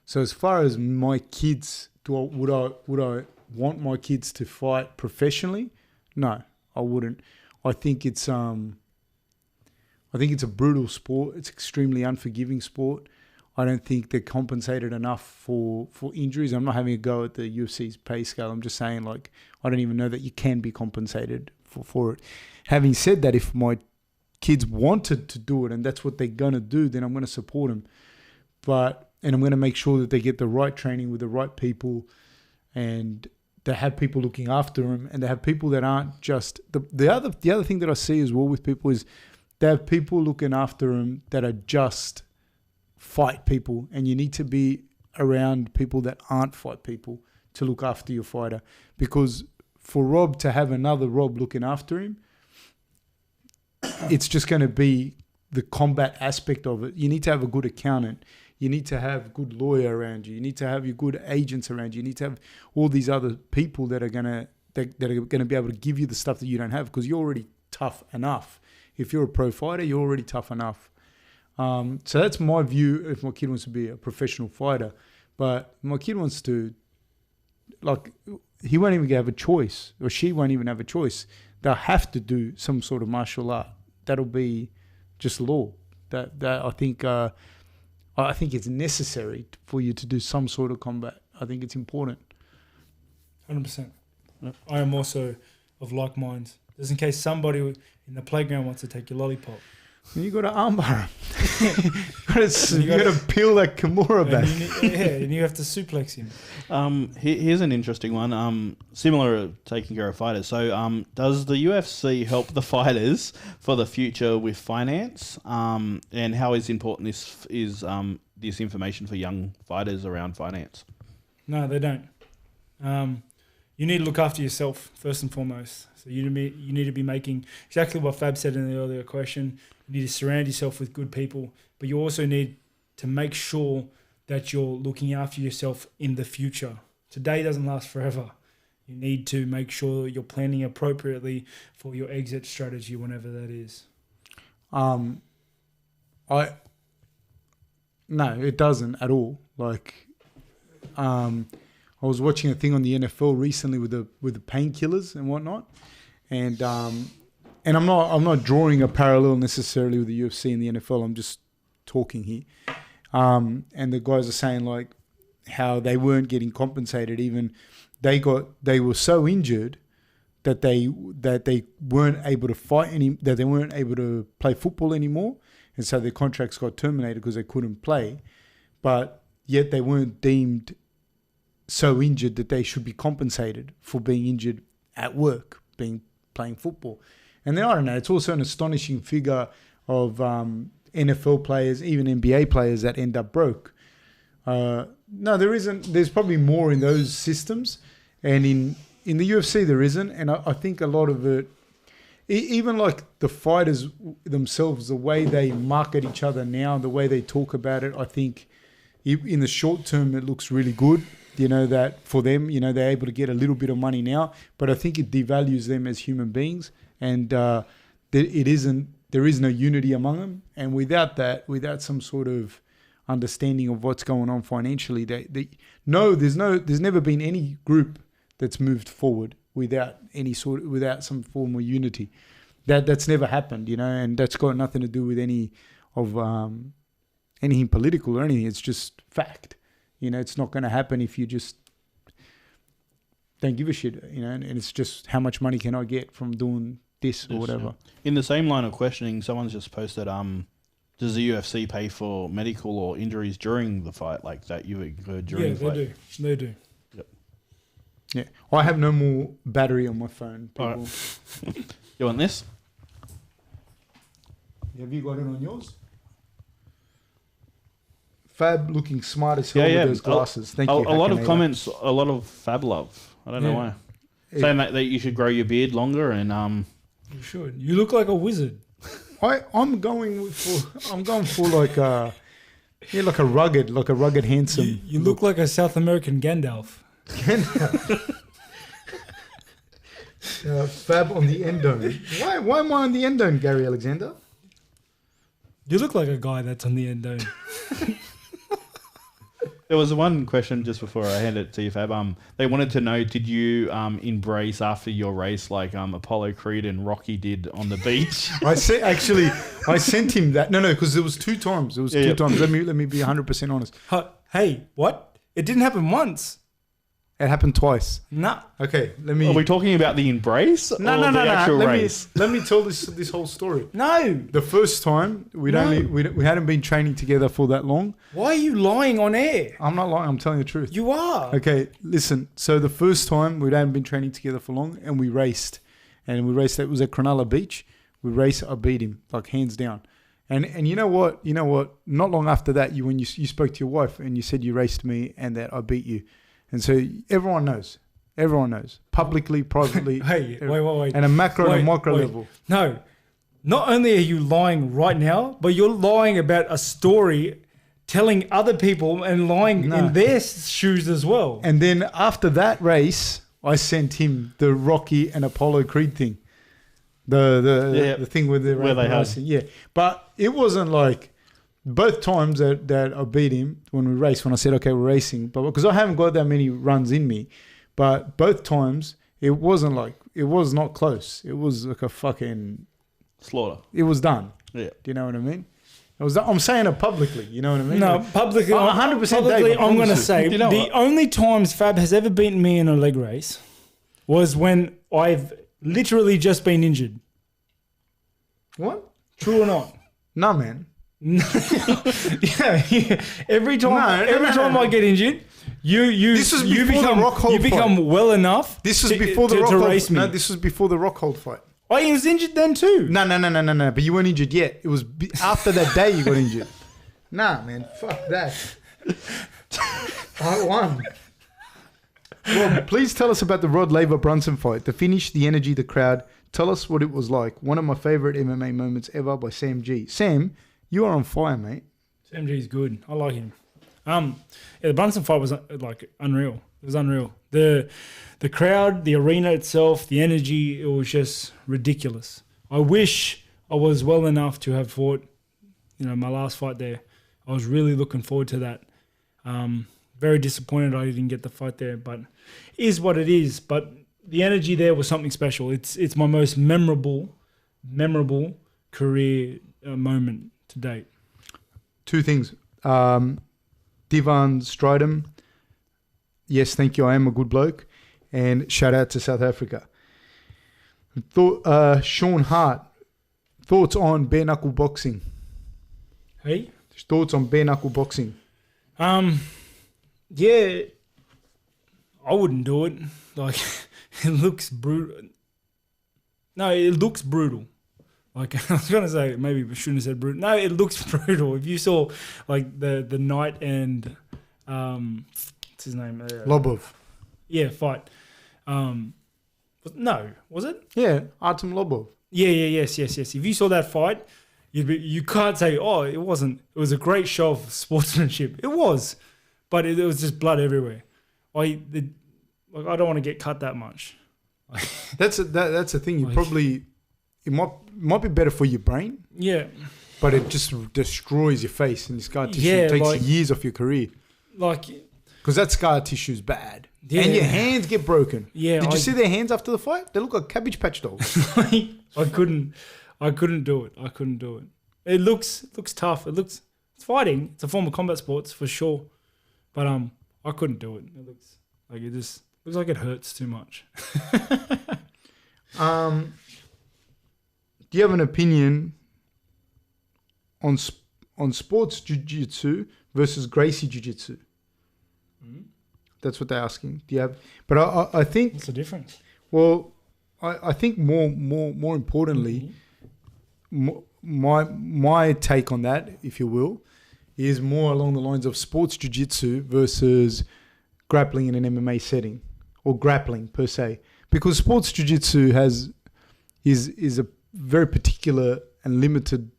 So as far as my kids, would I want my kids to fight professionally? No, I wouldn't. I think it's a brutal sport. It's extremely unforgiving sport. I don't think they're compensated enough for injuries. I'm not having a go at the UFC's pay scale. I'm just saying, like, I don't even know that you can be compensated for it. Having said that, if my kids wanted to do it and that's what they're going to do, then I'm going to support them. And I'm going to make sure that they get the right training with the right people, and they have people looking after them, and they have people that aren't just the other thing that I see as well with people is they have people looking after them that are just fight people, and you need to be around people that aren't fight people to look after your fighter. Because for Rob to have another Rob looking after him, it's just going to be the combat aspect of it. You need to have a good accountant. You need to have a good lawyer around you. You need to have your good agents around you. You need to have all these other people that are gonna be able to give you the stuff that you don't have, because you're already tough enough. If you're a pro fighter, you're already tough enough. So that's my view if my kid wants to be a professional fighter. But my kid wants to, like, he won't even have a choice, or she won't even have a choice. They'll have to do some sort of martial art. That'll be just law. That I think it's necessary for you to do some sort of combat. I think it's important. 100%. I am also of like minds. Just in case somebody in the playground wants to take your lollipop. You got to armbar him. you got to peel that Kimura back. And you have to suplex him. Here's an interesting one. Similar to taking care of fighters. So, does the UFC help the fighters for the future with finance? And how is important this information for young fighters around finance? No, they don't. You need to look after yourself first and foremost. So you need to be making exactly what Fab said in the earlier question. You need to surround yourself with good people, but you also need to make sure that you're looking after yourself in the future. Today doesn't last forever. You need to make sure you're planning appropriately for your exit strategy whenever that is. No, it doesn't at all. Like, I was watching a thing on the NFL recently with the painkillers and whatnot, and I'm not drawing a parallel necessarily with the UFC and the NFL. I'm just talking here, and the guys are saying like how they weren't getting compensated. Even they were so injured that they weren't able to fight that they weren't able to play football anymore, and so their contracts got terminated because they couldn't play. But yet they weren't deemed so injured that they should be compensated for being injured at work, playing football. And then I don't know, it's also an astonishing figure of NFL players, even NBA players that end up broke. No, there isn't. There's probably more in those systems, and in the UFC there isn't. And I think a lot of it, even like the fighters themselves, the way they market each other now, the way they talk about it, I think in the short term it looks really good. You know, that for them, you know, they're able to get a little bit of money now, but I think it devalues them as human beings, and there is no unity among them. And without some sort of understanding of what's going on financially, there's never been any group that's moved forward without some form of unity. That's never happened, you know, and that's got nothing to do with anything political or anything. It's just fact. You know, it's not going to happen if you just don't give a shit, you know, and it's just how much money can I get from doing this or whatever. Yeah. In the same line of questioning, someone's just posted, does the UFC pay for medical or injuries during the fight like that you incurred during the fight? Yeah, they do. Yep. Yeah. I have no more battery on my phone. People. All right. You want this? Have you got it on yours? Fab looking smart as hell with those glasses. Thank you. A lot of comments, a lot of Fab love. I don't know why. Saying that you should grow your beard longer and You should. You look like a wizard. I'm going for like a rugged handsome. You look like a South American Gandalf. Fab on the endone. Why am I on the endone, Gary Alexander? You look like a guy that's on the endone. There was one question just before I hand it to you, Fab. They wanted to know, did you embrace after your race like Apollo Creed and Rocky did on the beach? I sent him that. No, because there was two times. Two times. Let me be 100% honest. Hey, what? It didn't happen once. It happened twice. Nah. Okay, let me. Are we talking about the embrace? No. Let me tell this whole story. No. The first time we hadn't been training together for that long. Why are you lying on air? I'm not lying. I'm telling the truth. You are. Okay, listen. So the first time we hadn't been training together for long, and we raced. It was at Cronulla Beach. We raced. I beat him like hands down. And you know what? Not long after that, when you spoke to your wife and you said you raced me and that I beat you. And so everyone knows. Publicly, privately. Hey, wait. And a macro and a micro level. No. Not only are you lying right now, but you're lying about a story, telling other people and lying in their shoes as well. And then after that race, I sent him the Rocky and Apollo Creed thing. The thing with the where they racing. Yeah. But it wasn't like both times that I beat him when we raced, when I said, okay, we're racing, but because I haven't got that many runs in me, but both times it was not close. It was like a fucking slaughter. It was done. Yeah. Do you know what I mean? I'm saying it publicly. You know what I mean? No, publicly. 100%. Publicly, I'm going to say the only times Fab has ever beaten me in a leg race was when I've literally just been injured. What? True or not? No, man. yeah. Every time I get injured, you become well enough. This was before the Rockhold race me. No, this was before the Rockhold fight. I was injured then too. No. But you weren't injured yet. It was after that day you got injured. Nah, man. Fuck that. I won. Well, please tell us about the Rod Laver Brunson fight. The finish, the energy, the crowd. Tell us what it was like. One of my favorite MMA moments ever by Sam G. Sam, you are on fire, mate. Sam G's good. I like him. Yeah, the Brunson fight was like unreal. It was unreal. The crowd, the arena itself, the energy, it was just ridiculous. I wish I was well enough to have fought, my last fight there. I was really looking forward to that. Very disappointed I didn't get the fight there, but it is what it is. But the energy there was something special. It's my most memorable career moment to date. Two things. Divan Stridham. Yes, thank you. I am a good bloke. And shout out to South Africa. Sean Hart. Thoughts on bare-knuckle boxing? Hey? Thoughts on bare-knuckle boxing? Yeah, I wouldn't do it. Like, it looks brutal. No, it looks brutal. Like, I was going to say, maybe I shouldn't have said brutal. No, it looks brutal. If you saw, like, the Knight and, what's his name? Lobov. Yeah, fight. No, was it? Yeah, Artem Lobov. Yes. If you saw that fight, you can't say, oh, it wasn't. It was a great show of sportsmanship. It was. But it was just blood everywhere. I don't want to get cut that much. That's the thing. You probably it might be better for your brain. Yeah. But it just destroys your face, and the scar tissue takes years off your career. Like, because that scar tissue is bad. Yeah. And your hands get broken. Yeah. Did you see their hands after the fight? They look like Cabbage Patch dolls. I couldn't do it. It looks tough. It's fighting. It's a form of combat sports for sure. But I couldn't do it. It looks like it hurts too much. Do you have an opinion on sports jiu-jitsu versus Gracie jiu-jitsu? Mm-hmm. That's what they're asking. Do you have? But I think what's the difference? Well, I think more importantly, my take on that, if you will, is more along the lines of sports jiu-jitsu versus grappling in an MMA setting, or grappling per se, because sports jiu-jitsu is a very particular and limited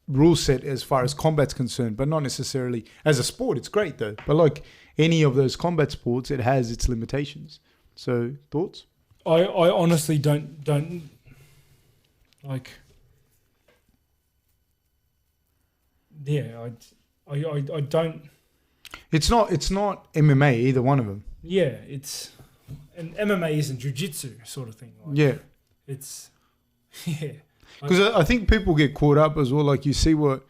rule set as far as combat's concerned, but not necessarily as a sport. It's great though, but like any of those combat sports, it has its limitations. So thoughts? I honestly don't like. Yeah, I don't. It's not MMA, either one of them. Yeah, and MMA isn't jiu-jitsu sort of thing. Like, yeah, it's yeah. Because I think people get caught up as well. Like you see what,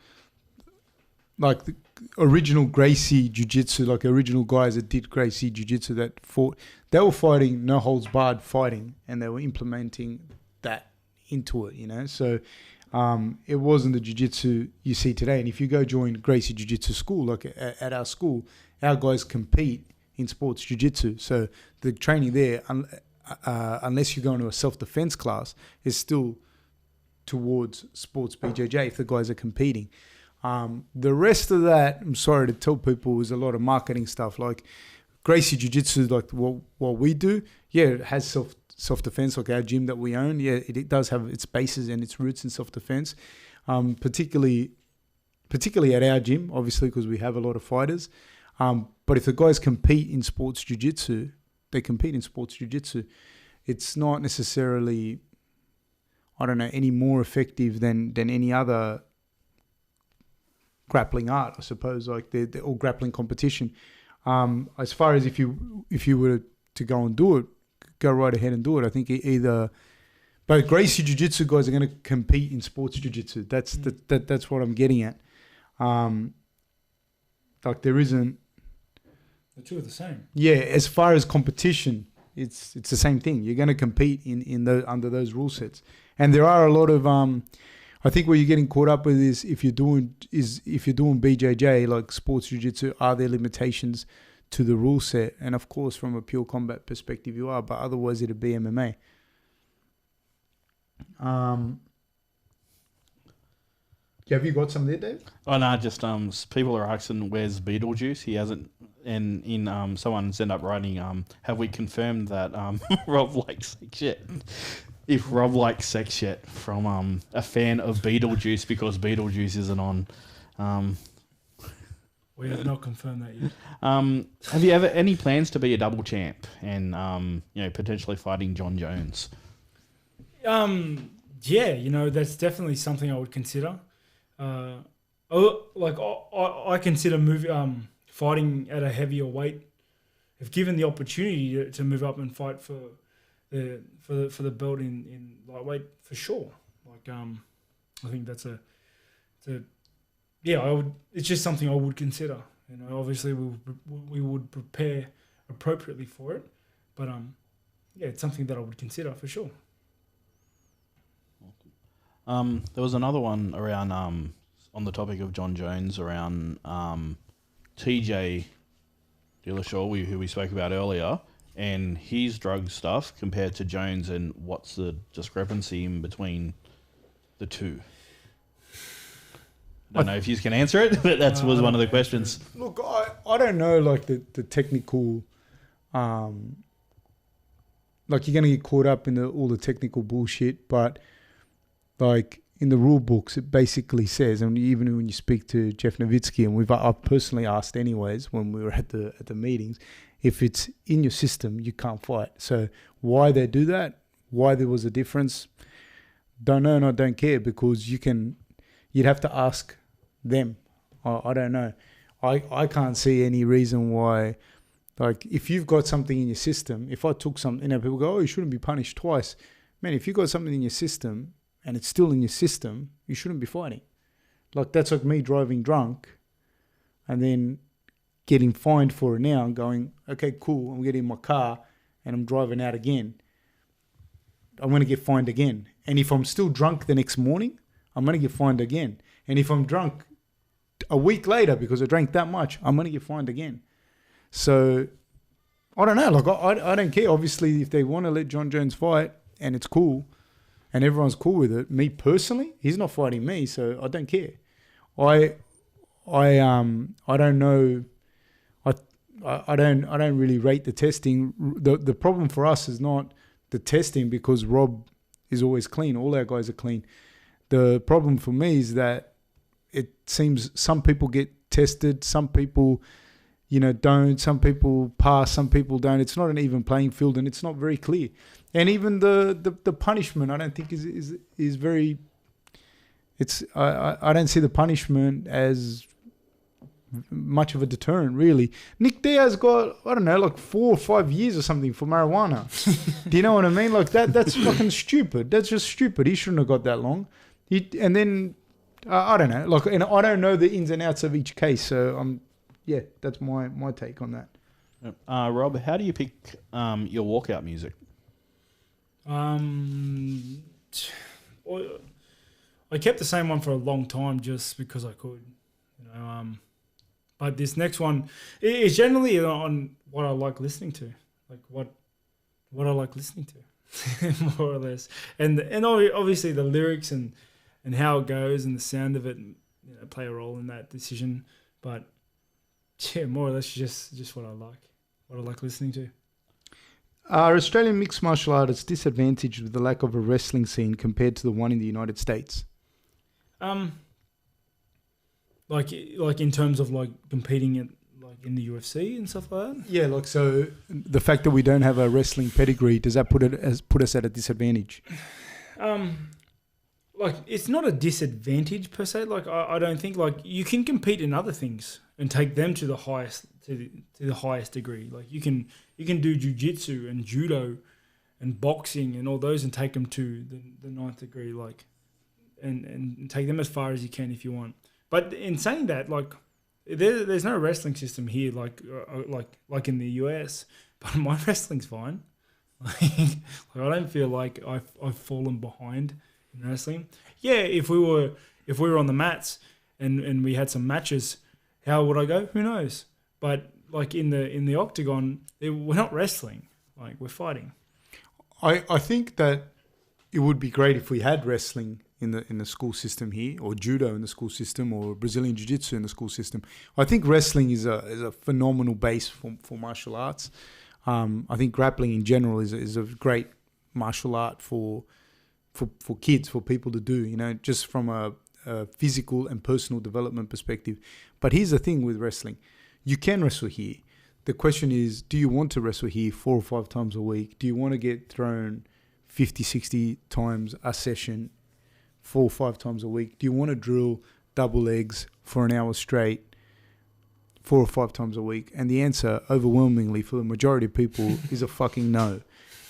like the original Gracie jiu-jitsu, like original guys that did Gracie jiu-jitsu that fought, they were fighting no holds barred fighting, and they were implementing that into it. So. It wasn't the jiu-jitsu you see today. And if you go join Gracie Jiu-Jitsu school, like at our school, our guys compete in sports jiu-jitsu. So the training there, unless you go into a self-defense class, is still towards sports BJJ if the guys are competing. The rest of that, I'm sorry to tell people, is a lot of marketing stuff. Like Gracie Jiu-Jitsu, like what we do, yeah, it has self-defense, like our gym that we own. Yeah, it does have its bases and its roots in self-defense, particularly at our gym, obviously, because we have a lot of fighters. But if the guys compete in sports jiu-jitsu, they compete in sports jiu-jitsu. It's not necessarily, I don't know, any more effective than any other grappling art, I suppose, like they're all grappling competition. As far as if you were to go and do it, go right ahead and do it. I think either both Gracie Jiu-Jitsu guys are going to compete in sports Jiu-Jitsu. That's what I'm getting at. Like there isn't. The two are the same. Yeah, as far as competition, it's the same thing. You're going to compete under those rule sets, and there are a lot of I think where you're getting caught up with is if you're doing BJJ like sports Jiu-Jitsu, are there limitations to the rule set? And of course, from a pure combat perspective, you are, but otherwise it'd be MMA. Have you got some there, Dave? Oh no, just people are asking where's Beetlejuice. He hasn't and in someone's end up writing, have we confirmed that Rob likes sex shit? If Rob likes sex shit from a fan of Beetlejuice because Beetlejuice isn't on. We have not confirmed that yet. Have you ever any plans to be a double champ and potentially fighting John Jones? Yeah, that's definitely something I would consider. I consider fighting at a heavier weight. If given the opportunity to move up and fight for the belt in lightweight, for sure. I think that's I would. It's just something I would consider. Obviously we would prepare appropriately for it, but it's something that I would consider for sure. There was another one around on the topic of John Jones around TJ Dillashaw, who we spoke about earlier, and his drug stuff compared to Jones, and what's the discrepancy in between the two? I don't know if you can answer it, but that was one of the questions. Look, I don't know, the technical, you're going to get caught up in all the technical bullshit, but in the rule books, it basically says, and even when you speak to Jeff Nowitzki, and I've personally asked anyways when we were at the meetings, if it's in your system, you can't fight. So why they do that, why there was a difference, don't know and I don't care, because you'd have to ask them. I don't know. I can't see any reason why, if you've got something in your system, if I took something, people go, you shouldn't be punished twice. Man, if you've got something in your system and it's still in your system, you shouldn't be fighting. That's like me driving drunk and then getting fined for it now and going, okay, cool, I'm getting in my car and I'm driving out again. I'm going to get fined again. And if I'm still drunk the next morning, I'm going to get fined again. And if I'm drunk a week later because I drank that much, I'm going to get fined again. So, I don't know. I don't care. Obviously, if they want to let John Jones fight and it's cool and everyone's cool with it, me personally, he's not fighting me, so I don't care. I don't know. I don't really rate the testing. The problem for us is not the testing, because Rob is always clean. All our guys are clean. The problem for me is that it seems some people get tested, some people, don't, some people pass, some people don't. It's not an even playing field, and it's not very clear. And even the punishment, I don't think is very. I don't see the punishment as much of a deterrent, really. Nick Diaz got, 4 or 5 years or something for marijuana. Do you know what I mean? That's fucking stupid. That's just stupid. He shouldn't have got that long. And then I don't know. And I don't know the ins and outs of each case. So that's my take on that. Rob, how do you pick your walkout music? I kept the same one for a long time just because I could, But this next one is generally on what I like listening to, what I like listening to, more or less, and obviously the lyrics and how it goes and the sound of it play a role in that decision. But yeah, more or less just what I like listening to. Are Australian mixed martial artists disadvantaged with the lack of a wrestling scene compared to the one in the United States? Like in terms of competing in the UFC and stuff like that. Yeah, so the fact that we don't have a wrestling pedigree, does that put us at a disadvantage? It's not a disadvantage per se. I don't think you can compete in other things and take them to the highest degree. You can do jiu-jitsu and judo and boxing and all those and take them to the ninth degree, and take them as far as you can if you want. But in saying that, there's no wrestling system here like in the US. But my wrestling's fine. I don't feel like I've fallen behind in wrestling. Yeah, if we were on the mats and we had some matches, how would I go? Who knows? But in the octagon, we're not wrestling. We're fighting. I think that it would be great if we had wrestling in the school system here, or judo in the school system, or Brazilian jiu-jitsu in the school system. I think wrestling is a phenomenal base for martial arts. I think grappling in general is a great martial art for kids, for people to do, just from a physical and personal development perspective. But here's the thing with wrestling. You can wrestle here. The question is, do you want to wrestle here 4 or 5 times a week? Do you want to get thrown 50, 60 times a session 4 or 5 times a week? Do you want to drill double legs for an hour straight 4 or 5 times a week? And the answer, overwhelmingly, for the majority of people is a fucking no.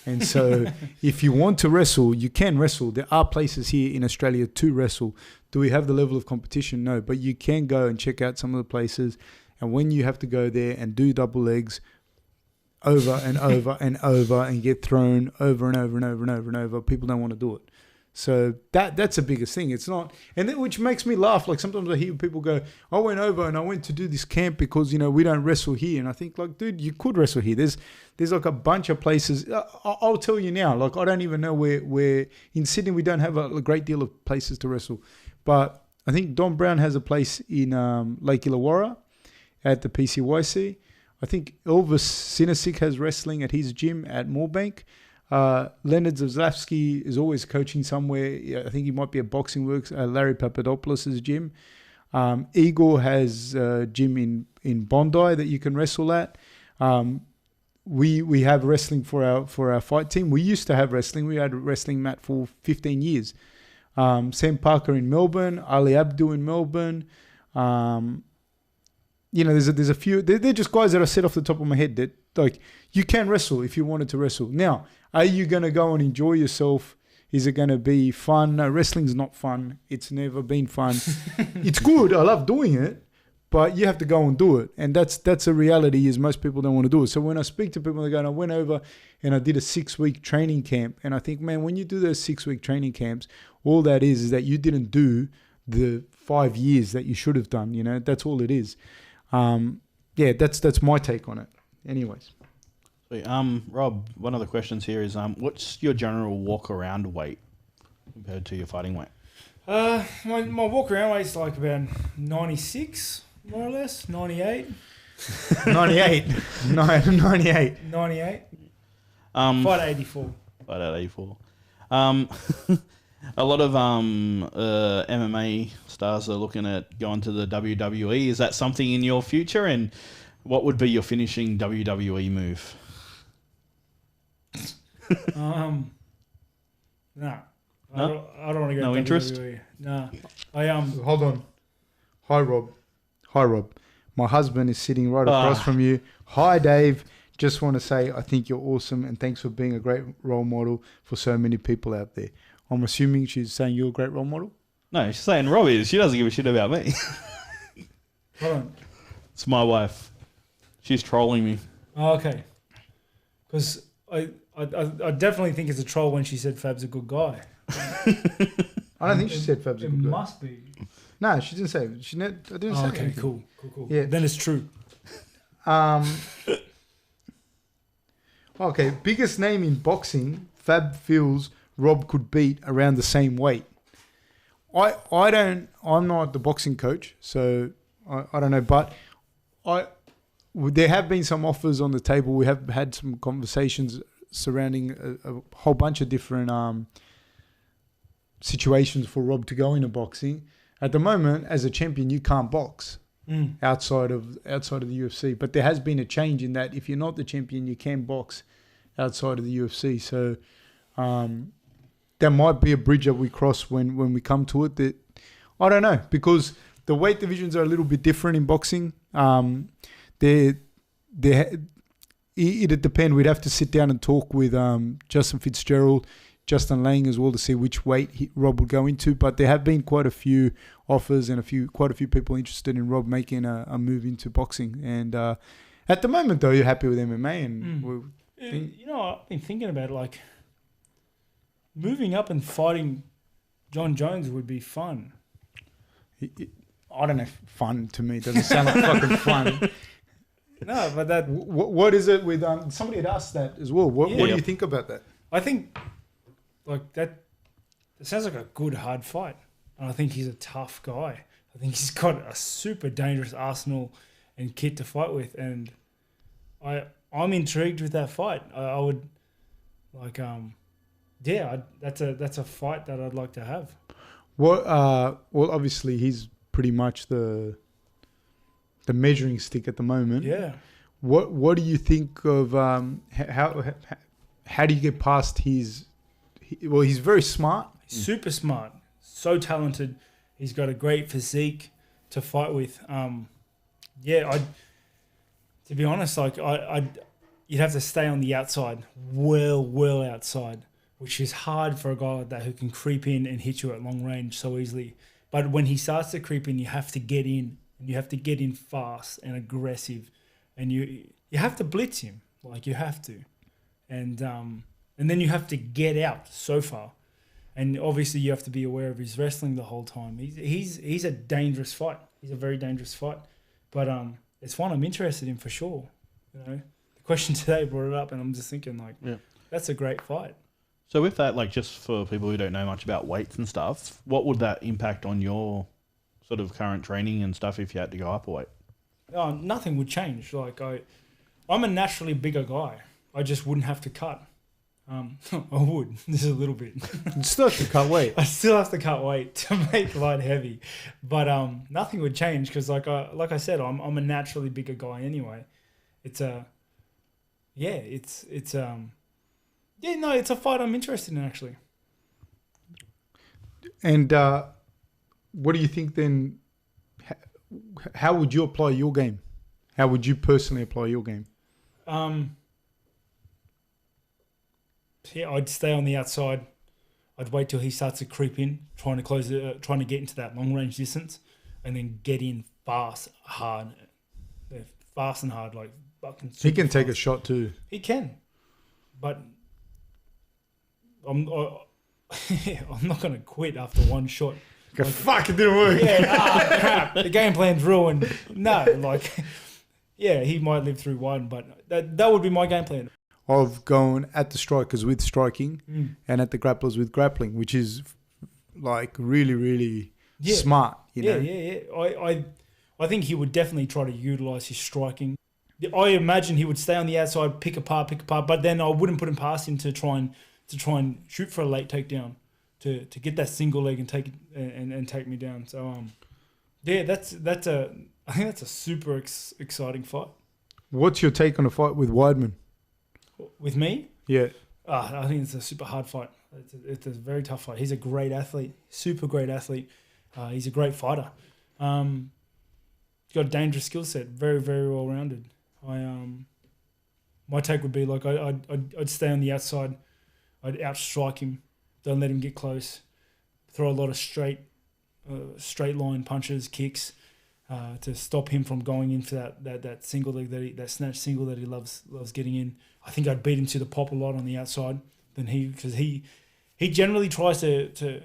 And so if you want to wrestle, you can wrestle. There are places here in Australia to wrestle. Do we have the level of competition? No. But you can go and check out some of the places. And when you have to go there and do double legs over and over and over and get thrown over and over and over and over and over, people don't want to do it. So that's the biggest thing. It's not, and then, which makes me laugh. Like sometimes I hear people go, I went over and I went to do this camp because, we don't wrestle here. And I think, like, dude, you could wrestle here. There's like a bunch of places. I'll tell you now, like, I don't even know where in Sydney, we don't have a great deal of places to wrestle. But I think Don Brown has a place in Lake Illawarra at the PCYC. I think Elvis Sinisic has wrestling at his gym at Moorebank. Leonard Zaslavsky is always coaching somewhere. I think he might be at Boxing Works, Larry Papadopoulos' gym. Igor has a gym in Bondi that you can wrestle at. We have wrestling for our fight team. We used to have wrestling. We had a wrestling mat for 15 years. Sam Parker in Melbourne, Ali Abdu in Melbourne. There's a few. They're just guys that are set off the top of my head that, like, you can wrestle if you wanted to wrestle. Now, are you going to go and enjoy yourself? Is it going to be fun? No, wrestling's not fun. It's never been fun. It's good. I love doing it, but you have to go and do it. And that's a reality, is most people don't want to do it. So when I speak to people, they go, I went over and I did a 6-week training camp. And I think, man, when you do those 6-week training camps, all that is that you didn't do the 5 years that you should have done. That's all it is. That's my take on it. Anyways. Rob, one of the questions here is, what's your general walk around weight compared to your fighting weight? My walk around weight's like about 96, more or less, 98. 98. 98. 98. Fight 84. Fight at 84. A lot of MMA stars are looking at going to the WWE. Is that something in your future? And what would be your finishing WWE move? No. I don't want to go. No to interest. WWE. No. Hold on. Hi Rob. My husband is sitting right across from you. Hi Dave. Just want to say I think you're awesome and thanks for being a great role model for so many people out there. I'm assuming she's saying you're a great role model? No, she's saying Robbie is. She doesn't give a shit about me. Hold on. It's my wife. She's trolling me. Oh, okay. Because I definitely think it's a troll when she said Fab's a good guy. I don't think she said Fab's a good guy. It must be. No, she didn't say it. I didn't say okay, anything. cool. Yeah. Then it's true. Okay, biggest name in boxing, Fab feels Rob could beat around the same weight. I'm not the boxing coach, so I don't know, but there have been some offers on the table. We have had some conversations surrounding a whole bunch of different situations for Rob to go into boxing. At the moment, as a champion, you can't box outside of the UFC. But there has been a change in that if you're not the champion, you can box outside of the UFC. So there might be a bridge that we cross when we come to it. That I don't know, because the weight divisions are a little bit different in boxing. It'd depend. We'd have to sit down and talk with Justin Fitzgerald, Justin Lang as well, to see which weight Rob would go into. But there have been quite a few offers and quite a few people interested in Rob making a move into boxing. And at the moment, though, you're happy with MMA. And I've been thinking about like moving up and fighting John Jones would be fun. I don't know. Fun to me doesn't sound like fucking fun. No, but that. What is it with? Somebody had asked that as well. What do you think about that? I think like that it sounds like a good hard fight, and I think he's a tough guy. I think he's got a super dangerous arsenal and kit to fight with, and I'm intrigued with that fight. I would like that's a fight that I'd like to have. What? Well, obviously he's pretty much the measuring stick at the moment. Yeah. What do you think of how do you get past his? Well, he's very smart. Super smart, so talented. He's got a great physique to fight with. To be honest, like you'd have to stay on the outside, well outside, which is hard for a guy like that who can creep in and hit you at long range so easily. But when he starts to creep in, you have to get in, and you have to get in fast and aggressive, and you have to blitz him, like you have to, and then you have to get out so far. And obviously, you have to be aware of his wrestling the whole time. He's a dangerous fight. He's a very dangerous fight, but it's one I'm interested in for sure. You know, the question today brought it up, and I'm just thinking like, that's a great fight. So with that, like just for people who don't know much about weights and stuff, what would that impact on your sort of current training and stuff if you had to go up a weight? Nothing would change. Like I'm a naturally bigger guy. I just wouldn't have to cut. I would. This is a little bit. You still have to cut weight. I still have to cut weight to make light heavy, but nothing would change because, like I said, I'm a naturally bigger guy anyway. It's a fight I'm interested in actually. And what do you think then? How would you apply your game? How would you personally apply your game? I'd stay on the outside. I'd wait till he starts to creep in, trying to get into that long range distance, and then get in fast and hard, like fucking. He can take a shot too. He can, but I'm not gonna quit after one shot. Go, fuck, it didn't work. Yeah, crap. The game plan's ruined. No, like, yeah, he might live through one, but that would be my game plan. Of going at the strikers with striking and at the grapplers with grappling, which is like really, really smart. You know? Yeah. I think he would definitely try to utilize his striking. I imagine he would stay on the outside, pick apart, but then I wouldn't put him past him to try and shoot for a late takedown to get that single leg and take it and take me down. So I think that's a super exciting fight. What's your take on a fight with Weidman? With me? Yeah. I think it's a super hard fight. It's a very tough fight. He's a great athlete, super great athlete. He's a great fighter. He's got a dangerous skill set, very, very well rounded. My take would be like I'd stay on the outside, I'd outstrike him, don't let him get close, throw a lot of straight line punches, kicks, to stop him from going in for that single leg that snatch single that he loves getting in. I think I'd beat him to the pop a lot on the outside. Because he generally tries to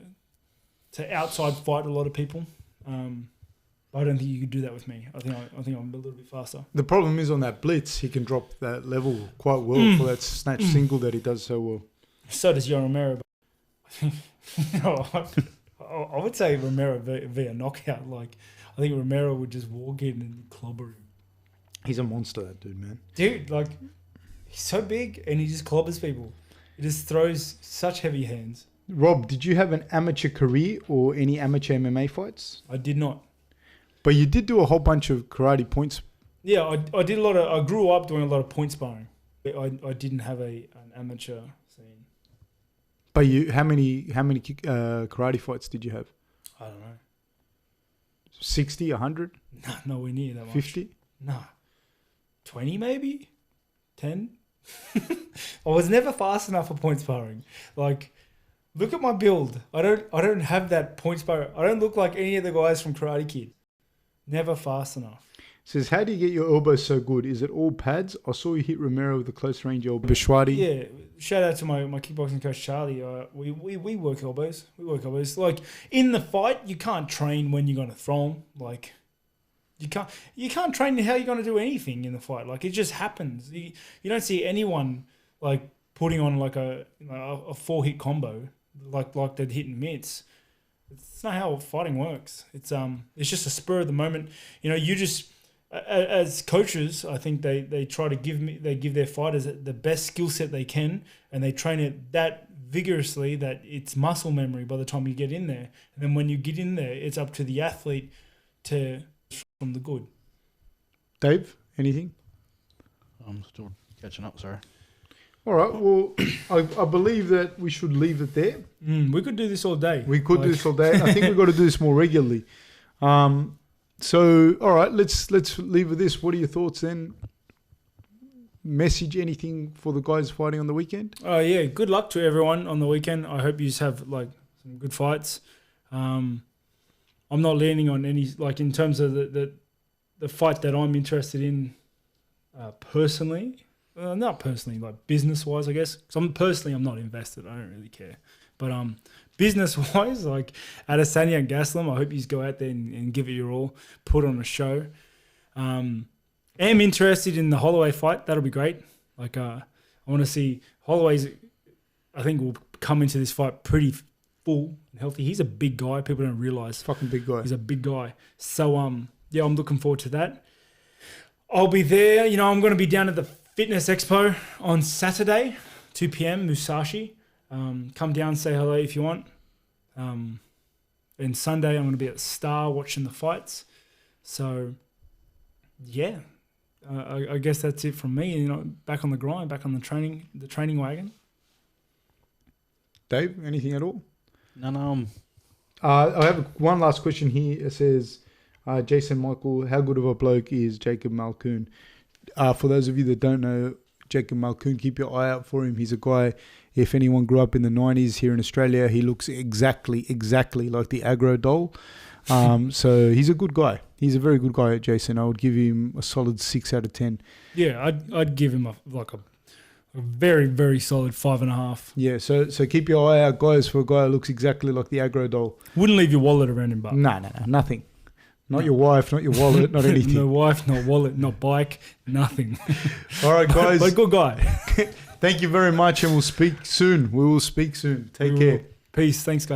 outside fight a lot of people. I don't think you could do that with me. I think I'm a little bit faster. The problem is on that blitz, he can drop that level quite well for that snatch single that he does so well. So does Yoel Romero. No, I would say Romero via knockout. Like I think Romero would just walk in and clobber him. He's a monster, that dude, man. Dude, like he's so big and he just clobbers people. He just throws such heavy hands. Rob, did you have an amateur career or any amateur MMA fights? I did not. But you did do a whole bunch of karate points. Yeah, I did a lot of. I grew up doing a lot of point sparring. I didn't have an amateur scene. But how many karate fights did you have? I don't know. 60, 100? Nah, nowhere near that much. 50? Nah. 20 maybe? 10? I was never fast enough for point sparring. Like, look at my build. I don't have that point sparring. I don't look like any of the guys from Karate Kid. Never fast enough. Says, how do you get your elbows so good? Is it all pads? I saw you hit Romero with a close range elbow. Bashwadi. Yeah. Shout out to my kickboxing coach, Charlie. We work elbows. We work elbows. Like, in the fight, you can't train when you're going to throw them. Like, you can't train how you're going to do anything in the fight. Like, it just happens. You don't see anyone, like, putting on, like, a 4-hit combo. like they're hitting mitts. It's not how fighting works. It's just a spur of the moment. You know, you just as coaches, I think they try to give their fighters the best skill set they can, and they train it that vigorously that it's muscle memory by the time you get in there. And then when you get in there, it's up to the athlete to from the good. Dave, anything? I'm still catching up, sorry. All right. Well, I believe that we should leave it there. We could do this all day. We could do this all day. I think we've got to do this more regularly. So, all right, let's leave with this. What are your thoughts then? Message anything for the guys fighting on the weekend? Oh yeah, good luck to everyone on the weekend. I hope you have like some good fights. I'm not leaning on any like in terms of the fight that I'm interested in personally. Not personally, like business wise, I guess. Because I'm not invested. I don't really care. But business wise, like Adesanya and Gaslam, I hope you go out there and give it your all, put on a show. Am interested in the Holloway fight. That'll be great. Like I want to see Holloway's. I think will come into this fight pretty full and healthy. He's a big guy. People don't realize. Fucking big guy. He's a big guy. So yeah, I'm looking forward to that. I'll be there. You know, I'm going to be down at the Fitness Expo on Saturday, 2 p.m. Musashi. Come down, say hello if you want. And Sunday I'm going to be at Star watching the fights. So yeah, I guess that's it from me. You know, back on the grind, back on the training wagon. Dave, anything at all? No. I have one last question here. It says, Jason Michael, how good of a bloke is Jacob Malkoon? For those of you that don't know, Jacob Malkoon, keep your eye out for him. He's a guy, if anyone grew up in the 90s here in Australia, he looks exactly like the aggro doll. So he's a good guy. He's a very good guy, Jason. I would give him a solid 6 out of 10. Yeah, I'd give him a very, very solid 5.5. Yeah, so keep your eye out, guys, for a guy who looks exactly like the aggro doll. Wouldn't leave your wallet around him, but No, nothing. Not your wife, not your wallet, not anything. No wife, not wallet, not bike, nothing. All right, guys. But good guy. Thank you very much, and we'll speak soon. We will speak soon. Take care. Peace. Thanks, guys.